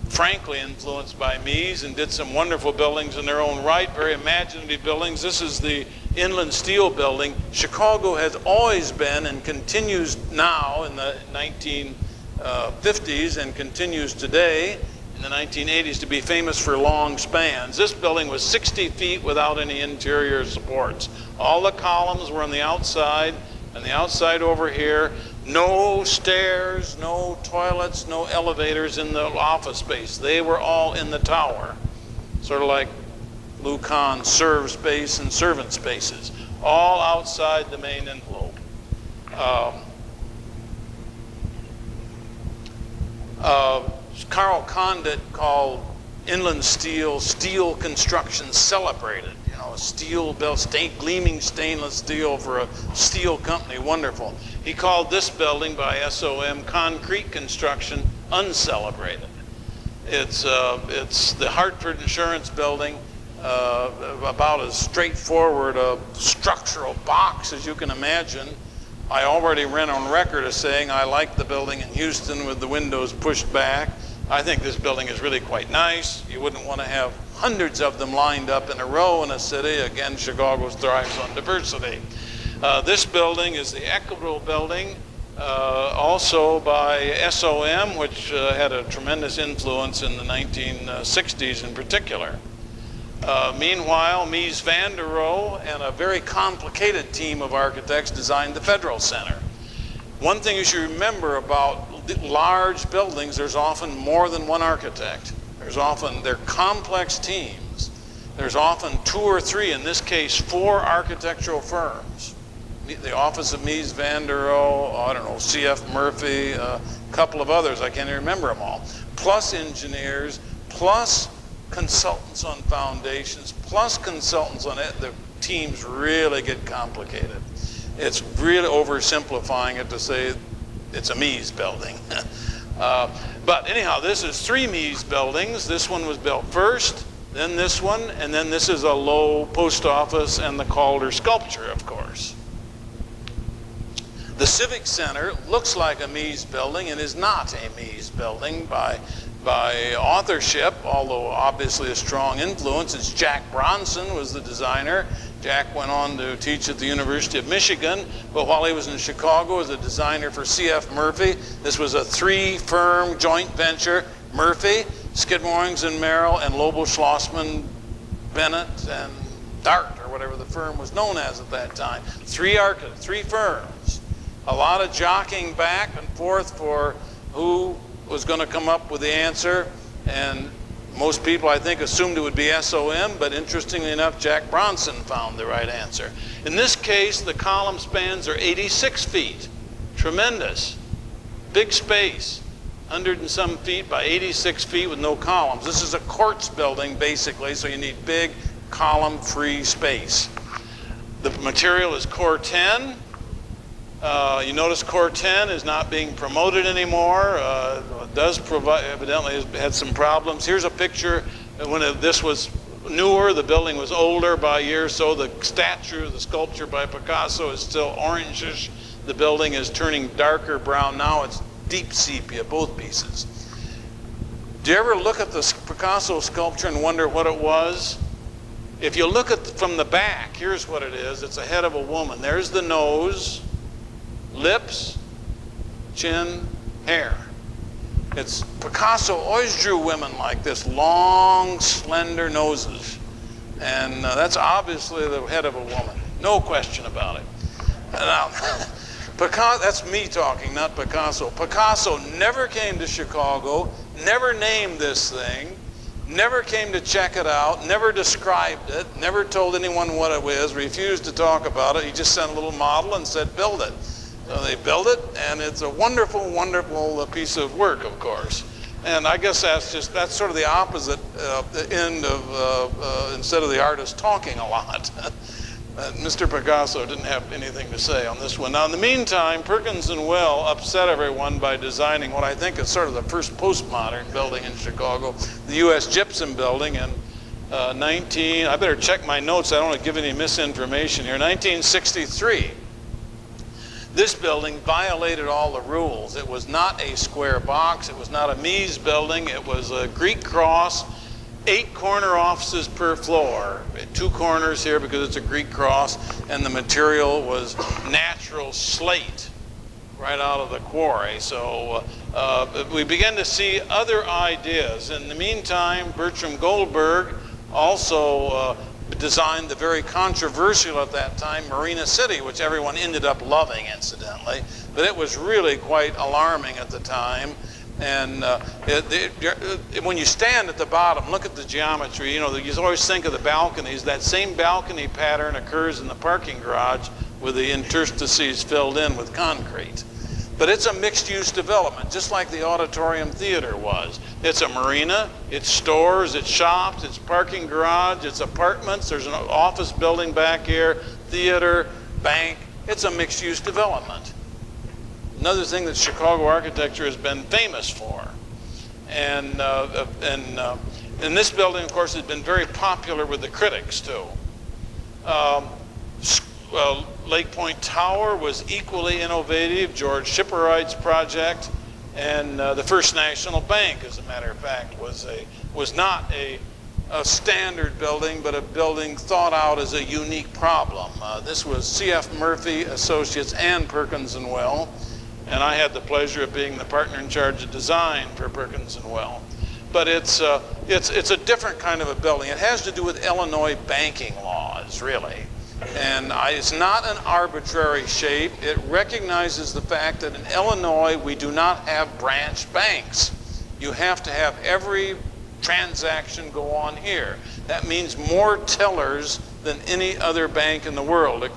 B: frankly influenced by Mies and did some wonderful buildings in their own right, very imaginative buildings. This is the Inland Steel building. Chicago has always been and continues now in the 1950s and continues today in the 1980s to be famous for long spans. This building was 60 feet without any interior supports. All the columns were on the outside, and the outside over here. No stairs, no toilets, no elevators in the office space. They were all in the tower. Sort of like Louis Kahn serve space and servant spaces. All outside the main envelope. Carl Condit called Inland Steel, steel construction celebrated. You know, a steel built, gleaming stainless steel for a steel company, wonderful. He called this building by SOM concrete construction uncelebrated. It's the Hartford Insurance building, about as straightforward a structural box as you can imagine. I already ran on record as saying I like the building in Houston with the windows pushed back. I think this building is really quite nice. You wouldn't want to have hundreds of them lined up in a row in a city. Again, Chicago thrives on diversity. This building is the Equitable building, also by SOM, which had a tremendous influence in the 1960s in particular. Meanwhile, Mies van der Rohe and a very complicated team of architects designed the Federal Center. One thing you should remember about large buildings, there's often more than one architect. They're complex teams. There's often 2 or 3, in this case 4 architectural firms. The office of Mies van der Rohe, I don't know, C.F. Murphy, a couple of others, I can't even remember them all, plus engineers, plus consultants on foundations, plus consultants on it. The teams really get complicated. It's really oversimplifying it to say it's a Mies building. But anyhow, this is 3 Mies buildings. This one was built first, then this one, and then this is a low post office and the Calder sculpture, of course. The Civic Center looks like a Mies building and is not a Mies building by authorship, although obviously a strong influence. It's Jack Bronson was the designer. Jack went on to teach at the University of Michigan, but while he was in Chicago as a designer for C.F. Murphy, this was a 3-firm joint venture. Murphy, Skidmore, Owings and Merrill, and Lobo Schlossman, Bennett, and Dart, or whatever the firm was known as at that time. 3 firms. A lot of jockeying back and forth for who was going to come up with the answer, and most people, I think, assumed it would be SOM, but interestingly enough, Jack Bronson found the right answer. In this case, the column spans are 86 feet. Tremendous. Big space. 100 and some feet by 86 feet with no columns. This is a quartz building, basically, so you need big column-free space. The material is Core 10. You notice Core 10 is not being promoted anymore. Does provide, evidently has had some problems. Here's a picture when this was newer, the building was older by a year or so. The statue, the sculpture by Picasso is still orangish. The building is turning darker brown now. It's deep sepia, both pieces. Do you ever look at the Picasso sculpture and wonder what it was? If you look at from the back, here's what it is. It's a head of a woman. There's the nose, lips, chin, hair. Picasso always drew women like this, long, slender noses. And that's obviously the head of a woman. No question about it. Now, Picasso, that's me talking, not Picasso. Picasso never came to Chicago, never named this thing, never came to check it out, never described it, never told anyone what it was, refused to talk about it. He just sent a little model and said, build it. So they built it, and it's a wonderful, wonderful piece of work, of course. And I guess that's sort of the opposite end of, instead of the artist talking a lot. Mr. Picasso didn't have anything to say on this one. Now, in the meantime, Perkins and Will upset everyone by designing what I think is sort of the first postmodern building in Chicago, the U.S. Gypsum Building in I better check my notes, I don't want to give any misinformation here, 1963. This building violated all the rules. It was not a square box, it was not a Mies building, it was a Greek cross, 8 corner offices per floor. 2 corners here because it's a Greek cross, and the material was natural slate right out of the quarry. So we began to see other ideas. In the meantime, Bertram Goldberg also designed the very controversial at that time Marina City, which everyone ended up loving, incidentally. But it was really quite alarming at the time. And when you stand at the bottom, look at the geometry. You know, you always think of the balconies. That same balcony pattern occurs in the parking garage with the interstices filled in with concrete. But it's a mixed-use development, just like the Auditorium Theater was. It's a marina, it's stores, it's shops, it's parking garage, it's apartments, there's an office building back here, theater, bank. It's a mixed-use development. Another thing that Chicago architecture has been famous for. And this building, of course, has been very popular with the critics, too. Lake Point Tower was equally innovative, George Shipwright's project, and the First National Bank, as a matter of fact, was not a standard building, but a building thought out as a unique problem. This was C.F. Murphy Associates and Perkins and Will, and I had the pleasure of being the partner in charge of design for Perkins and Will. But it's a different kind of a building. It has to do with Illinois banking laws, really. And it's not an arbitrary shape. It recognizes the fact that in Illinois, we do not have branch banks. You have to have every transaction go on here. That means more tellers than any other bank in the world.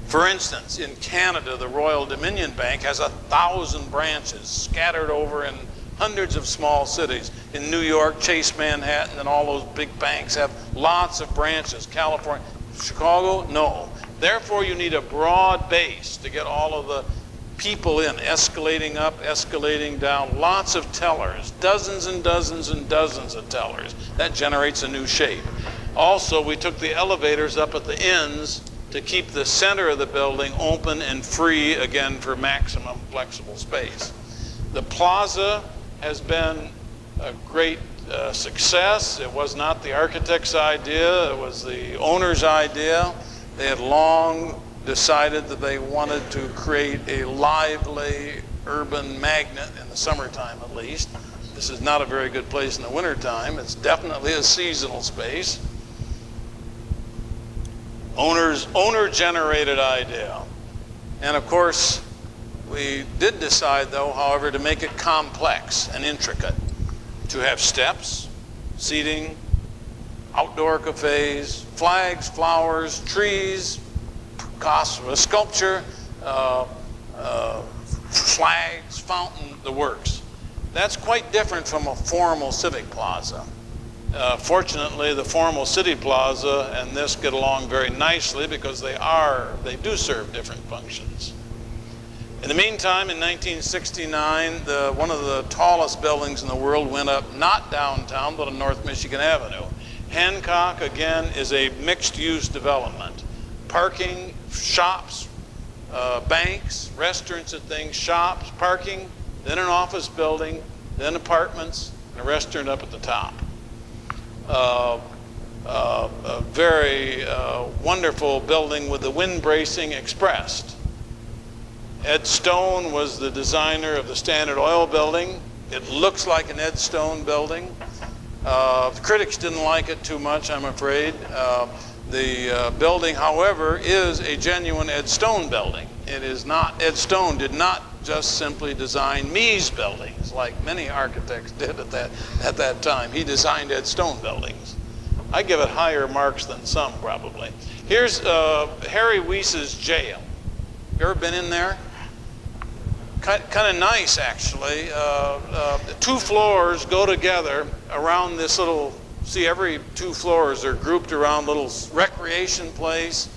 B: For instance, in Canada, the Royal Dominion Bank has 1,000 branches scattered over in hundreds of small cities. In New York, Chase Manhattan, and all those big banks have lots of branches. California, Chicago, no. Therefore, you need a broad base to get all of the people in, escalating up, escalating down, lots of tellers, dozens and dozens and dozens of tellers. That generates a new shape. Also, we took the elevators up at the ends to keep the center of the building open and free, again, for maximum flexible space. The plaza has been a great success. It was not the architect's idea, it was the owner's idea. They had long decided that they wanted to create a lively urban magnet in the summertime, at least. This is not a very good place in the wintertime. It's definitely a seasonal space. Owner-generated idea. And of course, we did decide, though, however, to make it complex and intricate, to have steps, seating, outdoor cafes, flags, flowers, trees, sculpture, flags, fountain, the works. That's quite different from a formal civic plaza. Fortunately, the formal city plaza and this get along very nicely because they do serve different functions. In the meantime, in 1969, one of the tallest buildings in the world went up, not downtown, but on North Michigan Avenue. Hancock, again, is a mixed-use development. Parking, shops, banks, restaurants and things, shops, parking, then an office building, then apartments, and a restaurant up at the top. A very wonderful building with the wind bracing expressed. Ed Stone was the designer of the Standard Oil building. It looks like an Ed Stone building. The critics didn't like it too much, I'm afraid. The building, however, is a genuine Ed Stone building. It is not, Ed Stone did not just simply design Mies buildings like many architects did at that time. He designed Ed Stone buildings. I give it higher marks than some, probably. Here's Harry Weiss's jail. You ever been in there? Kind of nice, actually. The 2 floors go together around this little, see, every 2 floors are grouped around little recreation place,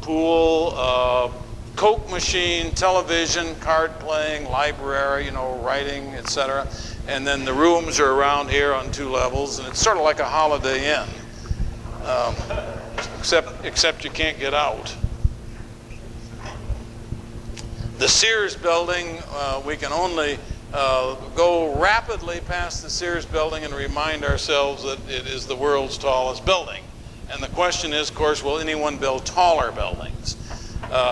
B: pool, Coke machine, television, card playing, library, you know, writing, etc. And then the rooms are around here on 2 levels, and it's sort of like a Holiday Inn, except you can't get out. The Sears building, we can only go rapidly past the Sears building and remind ourselves that it is the world's tallest building. And the question is, of course, will anyone build taller buildings?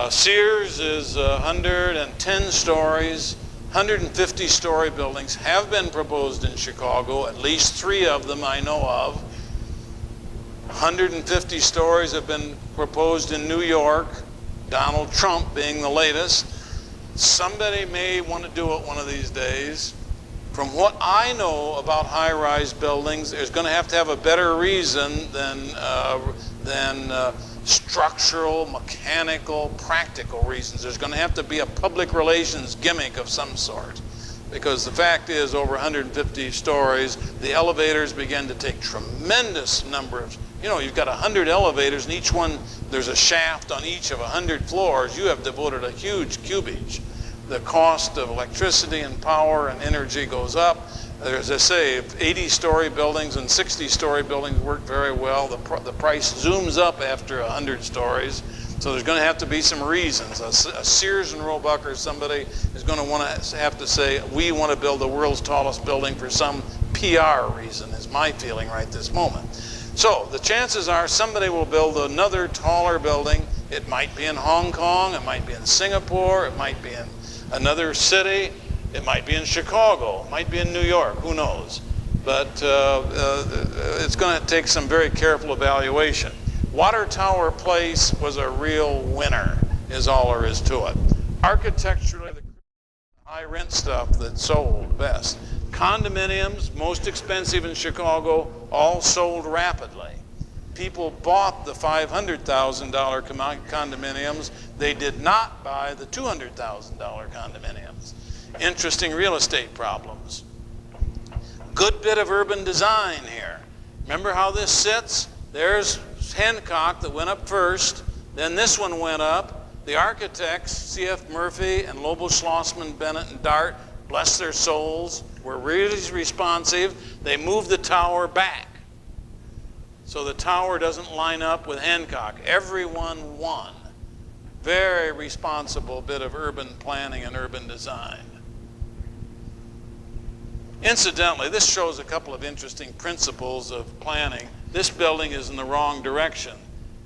B: Sears is 110 stories. 150-story buildings have been proposed in Chicago, at least 3 of them I know of. 150 stories have been proposed in New York, Donald Trump being the latest. Somebody may want to do it one of these days. From what I know about high-rise buildings, there's going to have a better reason than structural, mechanical, practical reasons. There's going to have to be a public relations gimmick of some sort. Because the fact is, over 150 stories, the elevators begin to take tremendous number of, you know, you've got 100 elevators, and each one, there's a shaft on each of 100 floors. You have devoted a huge cubage. The cost of electricity and power and energy goes up. As I say, 80-story buildings and 60-story buildings work very well. The price zooms up after 100 stories. So there's going to have to be some reasons. A Sears and Roebuck, somebody is going to have to say, we want to build the world's tallest building for some PR reason, is my feeling right this moment. So the chances are somebody will build another taller building. It might be in Hong Kong, it might be in Singapore, it might be in another city, it might be in Chicago, it might be in New York, who knows. But it's going to take some very careful evaluation. Water Tower Place was a real winner, is all there is to it. Architecturally, the high rent stuff that sold best. Condominiums, most expensive in Chicago, all sold rapidly. People bought the $500,000 condominiums. They did not buy the $200,000 condominiums. Interesting real estate problems. Good bit of urban design here. Remember how this sits? There's Hancock that went up first, then this one went up. The architects, C.F. Murphy and Lobo Schlossman, Bennett and Dart, bless their souls, were really responsive. They moved the tower back. So the tower doesn't line up with Hancock. Everyone won. Very responsible bit of urban planning and urban design. Incidentally, this shows a couple of interesting principles of planning. This building is in the wrong direction.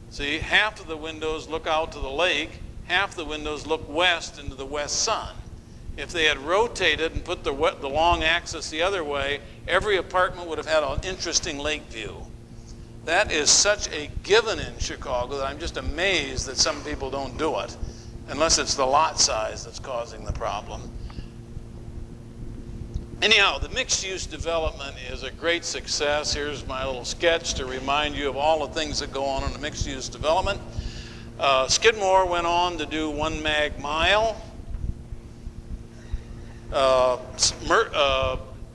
B: See, half of the windows look out to the lake, half the windows look west into the west sun. If they had rotated and put the long axis the other way, every apartment would have had an interesting lake view. That is such a given in Chicago that I'm just amazed that some people don't do it, unless it's the lot size that's causing the problem. Anyhow, the mixed-use development is a great success. Here's my little sketch to remind you of all the things that go on in the mixed-use development. Skidmore went on to do 1 mag mile.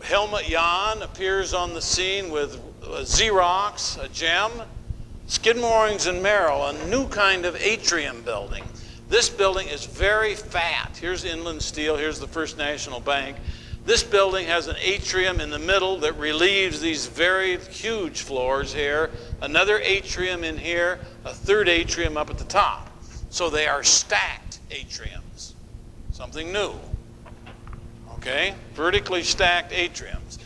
B: Helmut Jahn appears on the scene with Xerox, a gem. Skidmore, Owings and Merrill, a new kind of atrium building. This building is very fat. Here's Inland Steel, here's the First National Bank. This building has an atrium in the middle that relieves these very huge floors here, another atrium in here, a third atrium up at the top. So they are stacked atriums, something new. Okay, vertically stacked atriums.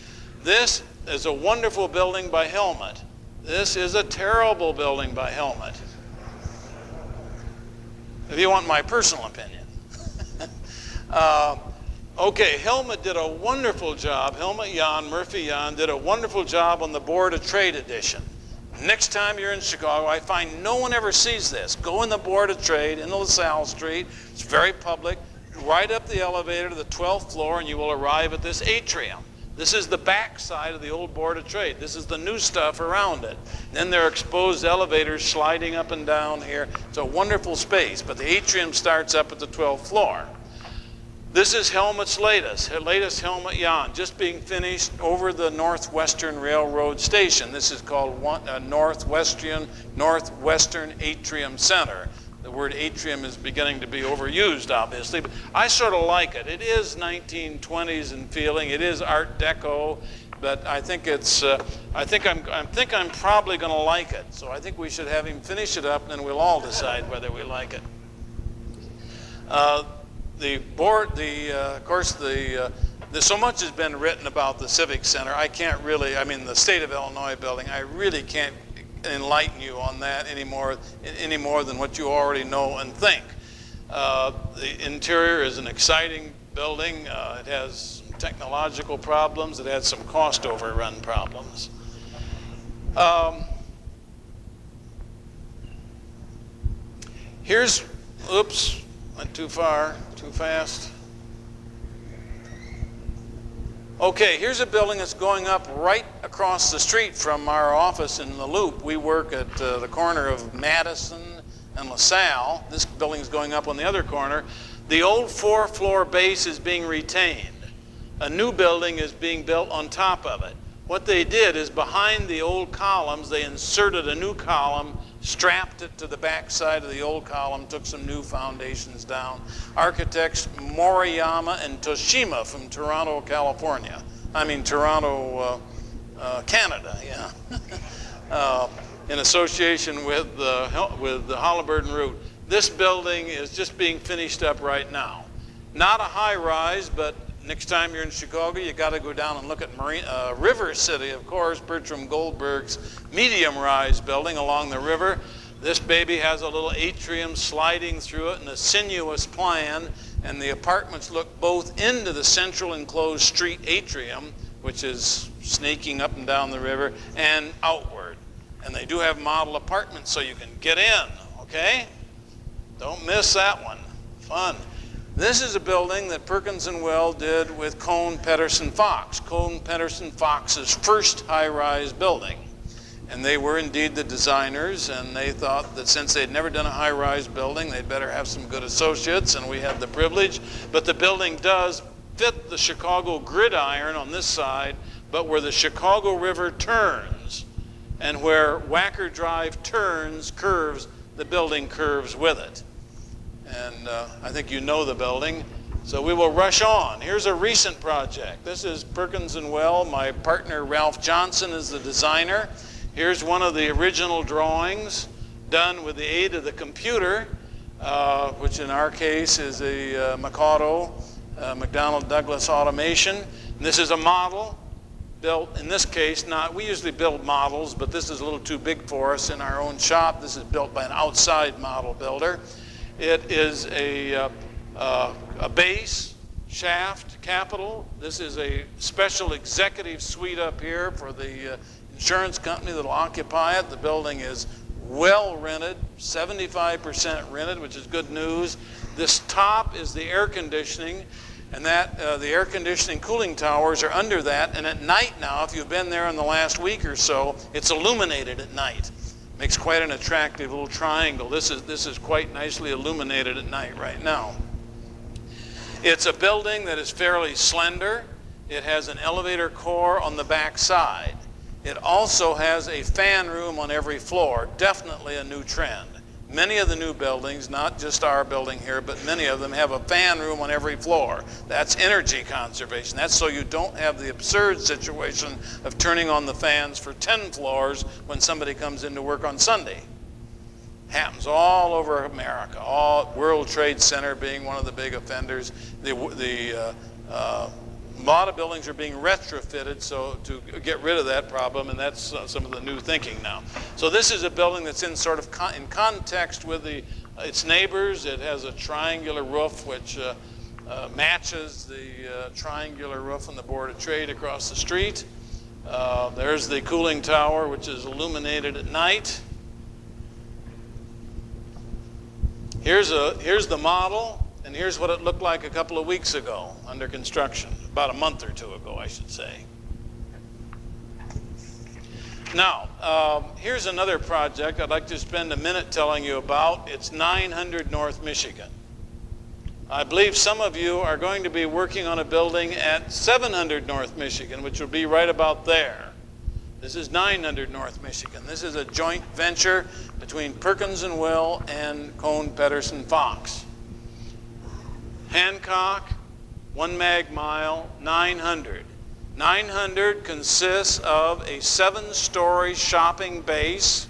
B: This is a wonderful building by Helmut. This is a terrible building by Helmut, if you want my personal opinion. Okay, Helmut did a wonderful job. Helmut Jahn, Murphy Jahn, did a wonderful job on the Board of Trade edition. Next time you're in Chicago, I find no one ever sees this. Go in the Board of Trade, in LaSalle Street. It's very public. Right up the elevator to the 12th floor, and you will arrive at this atrium. This is the back side of the old Board of Trade. This is the new stuff around it. Then there are exposed elevators sliding up and down here. It's a wonderful space, but the atrium starts up at the 12th floor. This is Helmut's latest Helmut Jan, just being finished over the Northwestern Railroad Station. This is called Northwestern Atrium Center. The word atrium is beginning to be overused, obviously, but I sort of like it. It is 1920s in feeling. It is Art Deco, but I think it's. I think I'm probably going to like it. So I think we should have him finish it up, and then we'll all decide whether we like it. The board, of course, so much has been written about the Civic Center. I can't really. I mean, the State of Illinois building. I really can't enlighten you on that any more than what you already know and think. The interior is an exciting building. It has some technological problems. It has some cost overrun problems. Here's, oops, went too far, too fast. Okay, here's a building that's going up right across the street from our office in the Loop. We work at the corner of Madison and LaSalle. This building's going up on the other corner. The old 4-floor base is being retained. A new building is being built on top of it. What they did is behind the old columns, they inserted a new column, strapped it to the back side of the old column, took some new foundations down. Architects Moriyama and Toshima from Toronto, California. Toronto, Canada, yeah. In association with the Halliburton route. This building is just being finished up right now. Not a high rise, but next time you're in Chicago, you got to go down and look at River City, of course, Bertram Goldberg's medium-rise building along the river. This baby has a little atrium sliding through it in a sinuous plan, and the apartments look both into the central enclosed street atrium, which is snaking up and down the river, and outward. And they do have model apartments so you can get in, okay? Don't miss that one. Fun. This is a building that Perkins & Will did with Kohn Pedersen Fox. Kohn Pedersen Fox's first high-rise building. And they were indeed the designers, and they thought that since they'd never done a high-rise building, they'd better have some good associates, and we had the privilege. But the building does fit the Chicago gridiron on this side, but where the Chicago River turns, and where Wacker Drive curves, the building curves with it. And I think you know the building, so we will rush on. Here's a recent project. This is Perkins & Will. My partner Ralph Johnson is the designer. Here's one of the original drawings done with the aid of the computer, which in our case is a Mikado, McDonnell Douglas automation. And this is a model built, in this case, we usually build models, but this is a little too big for us in our own shop. This is built by an outside model builder. It is a base, shaft, capital. This is a special executive suite up here for the insurance company that will occupy it. The building is well rented, 75% rented, which is good news. This top is the air conditioning, and the air conditioning cooling towers are under that. And at night now, if you've been there in the last week or so, it's illuminated at night. Makes quite an attractive little triangle. This is quite nicely illuminated at night right now. It's a building that is fairly slender. It has an elevator core on the back side. It also has a fan room on every floor, definitely a new trend. Many of the new buildings, not just our building here, but many of them have a fan room on every floor. That's energy conservation. That's so you don't have the absurd situation of turning on the fans for 10 floors when somebody comes in to work on Sunday. Happens all over America, World Trade Center being one of the big offenders. A lot of buildings are being retrofitted to get rid of that problem, and that's some of the new thinking now. So this is a building that's in sort of in context with its neighbors. It has a triangular roof which matches the triangular roof on the Board of Trade across the street. There's the cooling tower, which is illuminated at night. Here's the model, and here's what it looked like a couple of weeks ago under construction, about a month or two ago, I should say. Now, here's another project I'd like to spend a minute telling you about. It's 900 North Michigan. I believe some of you are going to be working on a building at 700 North Michigan, which will be right about there. This is 900 North Michigan. This is a joint venture between Perkins and Will and Kohn Pedersen Fox. Hancock, 1 mag mile, 900. 900 consists of a 7-story shopping base,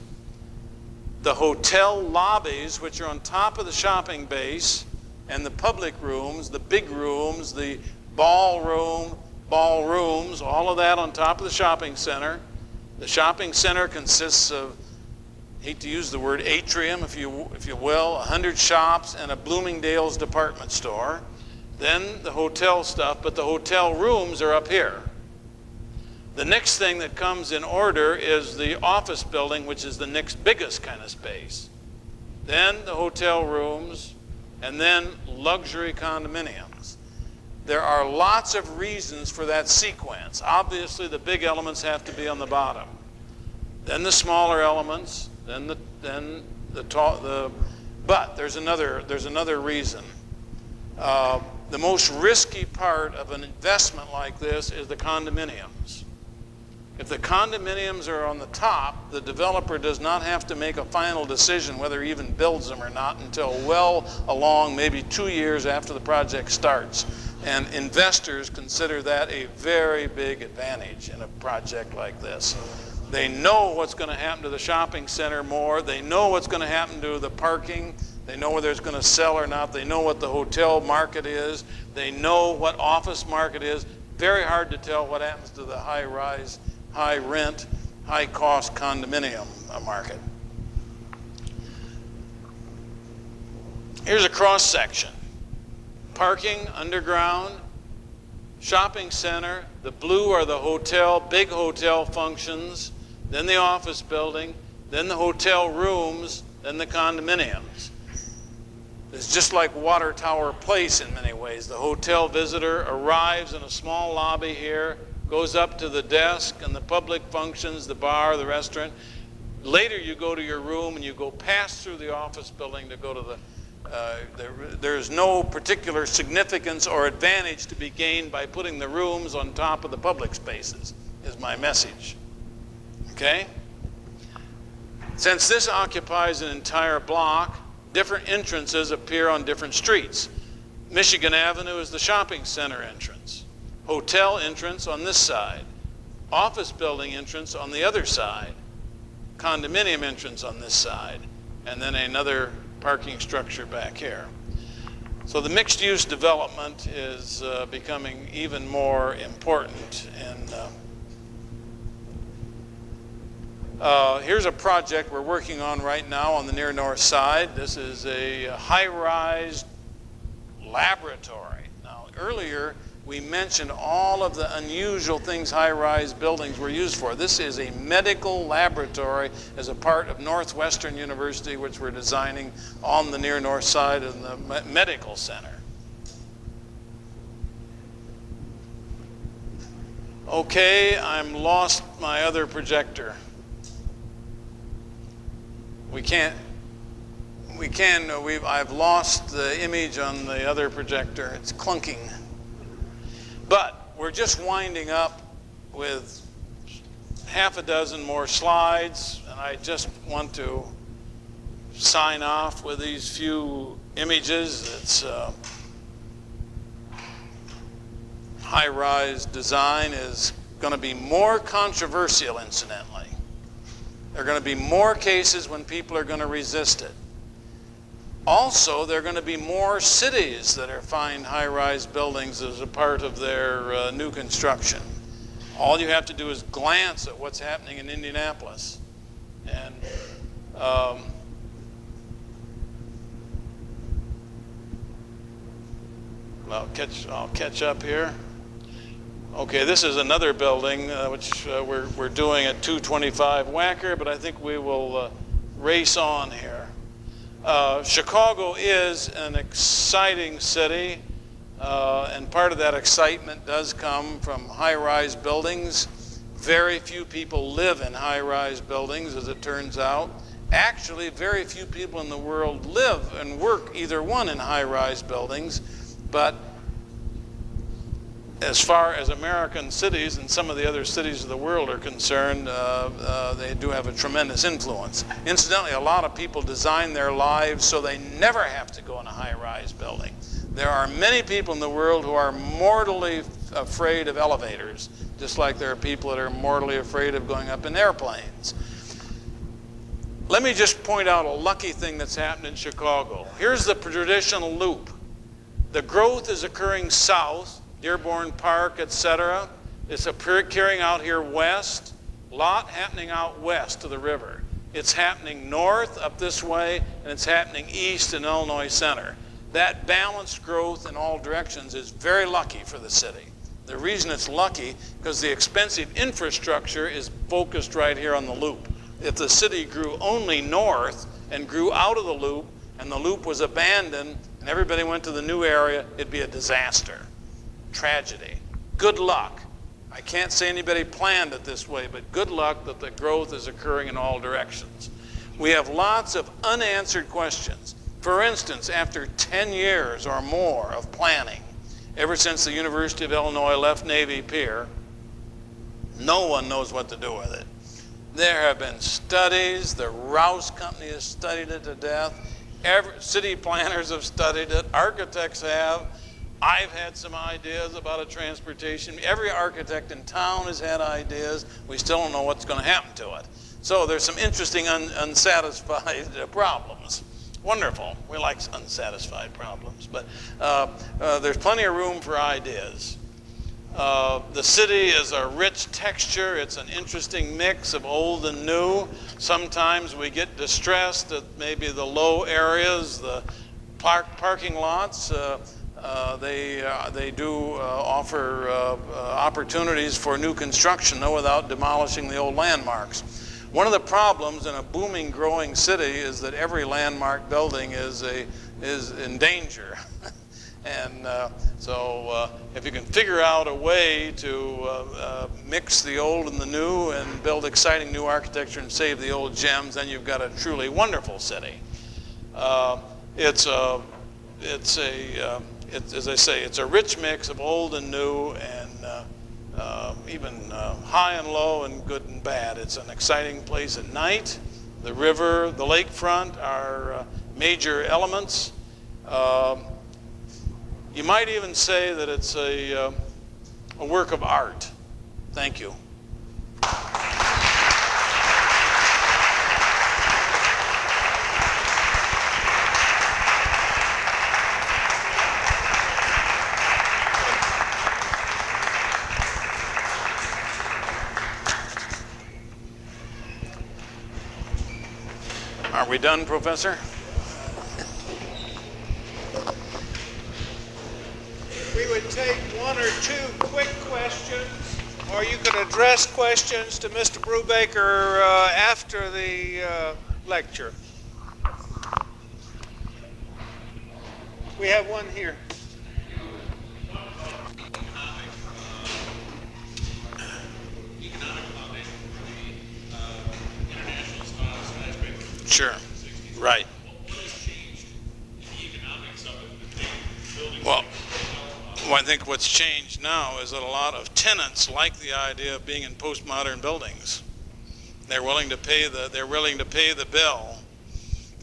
B: the hotel lobbies, which are on top of the shopping base, and the public rooms, the big rooms, the ballrooms, all of that on top of the shopping center. The shopping center consists of, hate to use the word atrium, if you will, 100 shops and a Bloomingdale's department store. Then the hotel stuff, but the hotel rooms are up here. The next thing that comes in order is the office building, which is the next biggest kind of space. Then the hotel rooms, and then luxury condominiums. There are lots of reasons for that sequence. Obviously, the big elements have to be on the bottom. Then the smaller elements, but there's another reason. The most risky part of an investment like this is the condominiums. If the condominiums are on the top, the developer does not have to make a final decision whether he even builds them or not until well along, maybe 2 years after the project starts. And investors consider that a very big advantage in a project like this. They know what's going to happen to the shopping center more. They know what's going to happen to the parking. They know whether it's going to sell or not. They know what the hotel market is. They know what office market is. Very hard to tell what happens to the high-rise, high-rent, high-cost condominium market. Here's a cross-section. Parking, underground, shopping center, the blue are the hotel, big hotel functions, then the office building, then the hotel rooms, then the condominiums. It's just like Water Tower Place in many ways. The hotel visitor arrives in a small lobby here, goes up to the desk and the public functions, the bar, the restaurant. Later you go to your room and you go past through the office building to go to the there's no particular significance or advantage to be gained by putting the rooms on top of the public spaces, is my message. Okay? Since this occupies an entire block, different entrances appear on different streets. Michigan Avenue is the shopping center entrance. Hotel entrance on this side. Office building entrance on the other side. Condominium entrance on this side. And then another parking structure back here. So the mixed-use development is becoming even more important. And here's a project we're working on right now on the near north side. This is a high-rise laboratory. Now, earlier we mentioned all of the unusual things high-rise buildings were used for. This is a medical laboratory as a part of Northwestern University, which we're designing on the near north side of the medical center. Okay, I'm lost my other projector. I've lost the image on the other projector. It's clunking. But we're just winding up with half a dozen more slides, and I just want to sign off with these few images. It's high-rise design is going to be more controversial, incidentally. There are going to be more cases when people are going to resist it. Also, there are going to be more cities that are find high-rise buildings as a part of their new construction. All you have to do is glance at what's happening in Indianapolis. And I'll catch up here. Okay, this is another building which we're doing at 225 Wacker, but I think we will race on here. Chicago is an exciting city, and part of that excitement does come from high-rise buildings. Very few people live in high-rise buildings, as it turns out. Actually, very few people in the world live and work either one in high-rise buildings, but as far as American cities and some of the other cities of the world are concerned, they do have a tremendous influence. Incidentally, a lot of people design their lives so they never have to go in a high-rise building. There are many people in the world who are mortally afraid of elevators, just like there are people that are mortally afraid of going up in airplanes. Let me just point out a lucky thing that's happened in Chicago. Here's the traditional loop. The growth is occurring south, Dearborn Park, etc. It's carrying out here west, a lot happening out west to the river. It's happening north up this way, and it's happening east in Illinois Center. That balanced growth in all directions is very lucky for the city. The reason it's lucky, because the expensive infrastructure is focused right here on the loop. If the city grew only north and grew out of the loop, and the loop was abandoned, and everybody went to the new area, it'd be a disaster. Tragedy. Good luck. I can't say anybody planned it this way, but good luck that the growth is occurring in all directions. We have lots of unanswered questions. For instance, after 10 years or more of planning, ever since the University of Illinois left Navy Pier, no one knows what to do with it. There have been studies. The Rouse Company has studied it to death. City planners have studied it. Architects have. I've had some ideas about a transportation. Every architect in town has had ideas. We still don't know what's going to happen to it. So there's some interesting unsatisfied problems. Wonderful. We like unsatisfied problems. But there's plenty of room for ideas. The city is a rich texture. It's an interesting mix of old and new. Sometimes we get distressed at maybe the low areas, the parking lots. They do offer opportunities for new construction, though, without demolishing the old landmarks. One of the problems in a booming, growing city is that every landmark building is in danger. And so if you can figure out a way to mix the old and the new and build exciting new architecture and save the old gems, then you've got a truly wonderful city. As I say, it's a rich mix of old and new, and even high and low and good and bad. It's an exciting place at night. The river, the lakefront are major elements. You might even say that it's a work of art. Thank you. Are we done, Professor?
A: We would take one or two quick questions, or you can address questions to Mr. Brubaker after the lecture. We have one here.
B: Sure. Right. Well, I think what's changed now is that a lot of tenants like the idea of being in postmodern buildings. They're willing to pay the bill,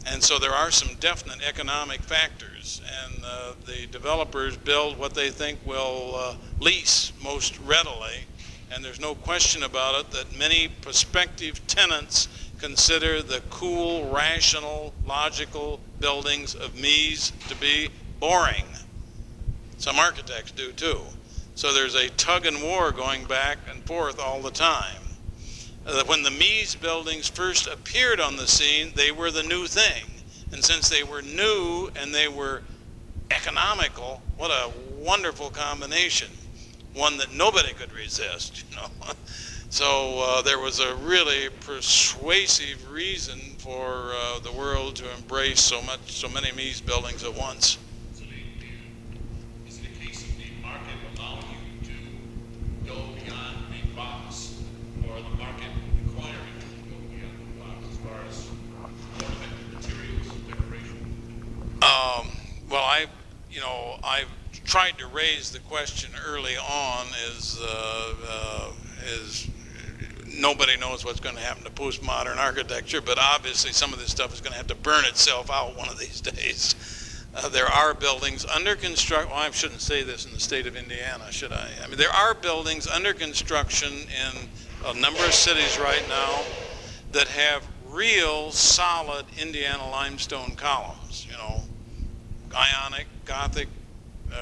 B: and so there are some definite economic factors. And the developers build what they think will lease most readily, and there's no question about it that many prospective tenants consider the cool, rational, logical buildings of Mies to be boring. Some architects do too. So there's a tug and war going back and forth all the time. When the Mies buildings first appeared on the scene, they were the new thing. And since they were new and they were economical, what a wonderful combination. one that nobody could resist, you know. So there was a really persuasive reason for the world to embrace so many Mies buildings at once.
C: So is it a case of the market allowing you to go beyond the box, or the market requiring you to go beyond the box as far as ornamental materials and decoration?
B: Well, I've tried to raise the question early on is nobody knows what's going to happen to postmodern architecture, but obviously some of this stuff is going to have to burn itself out one of these days. There are buildings under construction. Well, I shouldn't say this in the state of Indiana, should I? I mean, there are buildings under construction in a number of cities right now that have real solid Indiana limestone columns, you know, Ionic, Gothic,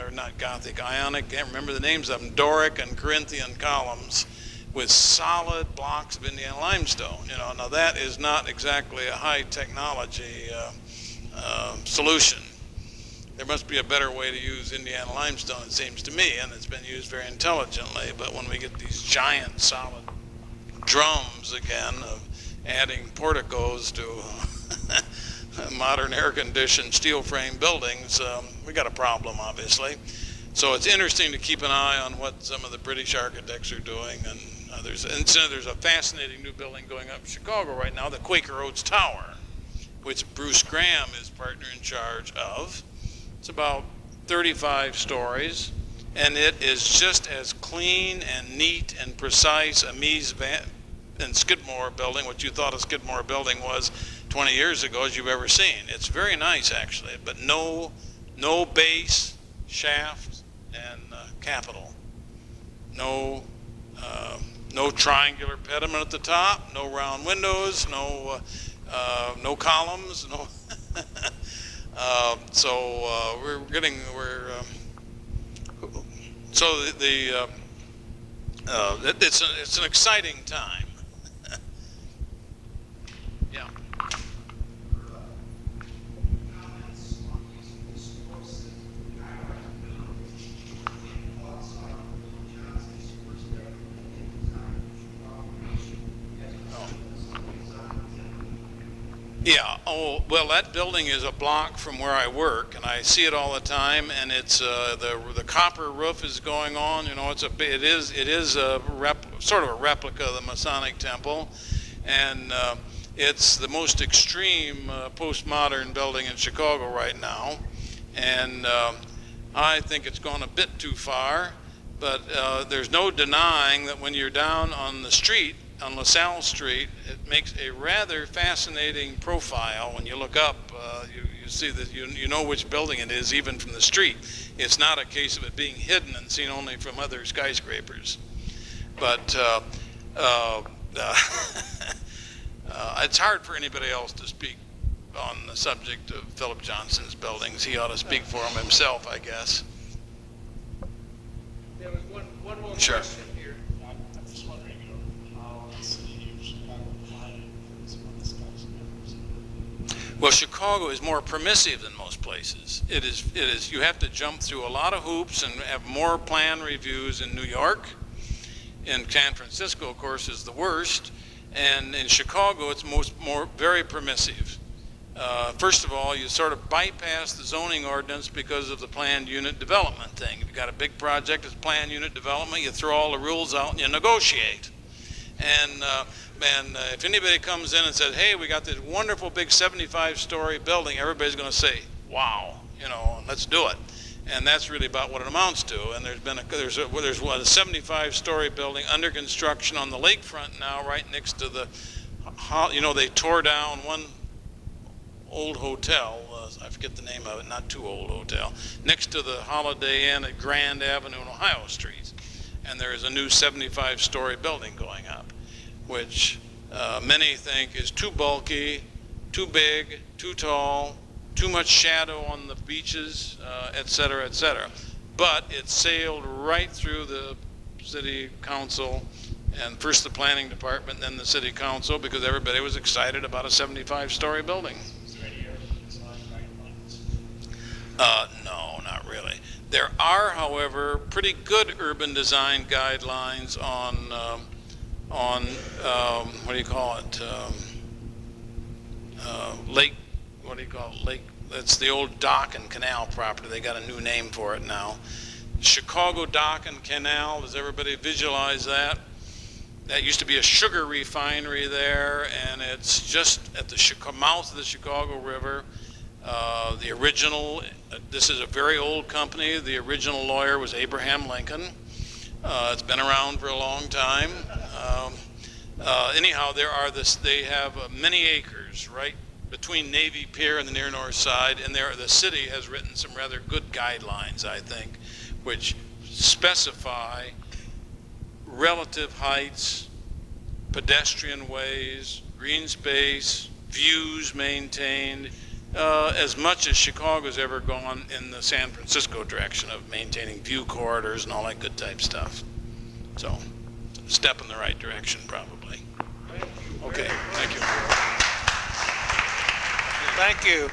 B: or not Gothic, Ionic, can't remember the names of them, Doric and Corinthian columns with solid blocks of Indiana limestone. You know, now that is not exactly a high technology solution. There must be a better way to use Indiana limestone, it seems to me, and it's been used very intelligently. But when we get these giant solid drums again of adding porticos to modern air-conditioned steel frame buildings, we got a problem, obviously. So it's interesting to keep an eye on what some of the British architects are doing, and there's a fascinating new building going up in Chicago right now, the Quaker Oats Tower, which Bruce Graham is partner in charge of. It's about 35 stories, and it is just as clean and neat and precise a Mies and Skidmore building, what you thought a Skidmore building was 20 years ago, as you've ever seen. It's very nice, actually, but no base, shaft, and capital. No triangular pediment at the top, no round windows, no columns, no. It's an exciting time. Yeah. Yeah. Oh, well, that building is a block from where I work, and I see it all the time. And it's the copper roof is going on. You know, it is a sort of a replica of the Masonic Temple, and it's the most extreme postmodern building in Chicago right now. And I think it's gone a bit too far. But there's no denying that when you're down on the street, on LaSalle Street, it makes a rather fascinating profile. When you look up, you see that you know which building it is, even from the street. It's not a case of it being hidden and seen only from other skyscrapers. But it's hard for anybody else to speak on the subject of Philip Johnson's buildings. He ought to speak for them himself, I guess.
A: There was one more
B: Sure.
A: question here.
D: I'm just wondering, how the city of Chicago planning for some of the skyscrapers.
B: Well, Chicago is more permissive than most places. It is. You have to jump through a lot of hoops and have more plan reviews in New York. In San Francisco, of course, is the worst. And in Chicago, it's very permissive. First of all, you sort of bypass the zoning ordinance because of the planned unit development thing. If you've got a big project that's planned unit development, you throw all the rules out and you negotiate. And if anybody comes in and says, hey, we got this wonderful big 75-story building, everybody's going to say, wow, let's do it. And that's really about what it amounts to. And there's a 75-story building under construction on the lakefront now, right next to the, they tore down one old hotel, I forget the name of it, not too old hotel, next to the Holiday Inn at Grand Avenue and Ohio Street. And there is a new 75-story building going up, which many think is too bulky, too big, too tall, too much shadow on the beaches, et cetera, et cetera. But it sailed right through the city council, and first the planning department, then the city council, because everybody was excited about a 75-story building.
D: Is there any air /guidelines?
B: No, not really. There are, however, pretty good urban design guidelines on what do you call it? Lake, what do you call it? Lake, that's the old dock and canal property. They got a new name for it now. Chicago Dock and Canal, does everybody visualize that? That used to be a sugar refinery there, and it's just at the mouth of the Chicago River. The original, this is a very old company. The original lawyer was Abraham Lincoln. It's been around for a long time. Anyhow, they have many acres right between Navy Pier and the near north side, and the city has written some rather good guidelines, I think, which specify relative heights, pedestrian ways, green space, views maintained, as much as Chicago's ever gone in the San Francisco direction of maintaining view corridors and all that good type stuff. So, step in the right direction probably. Okay, thank you.
A: Thank you.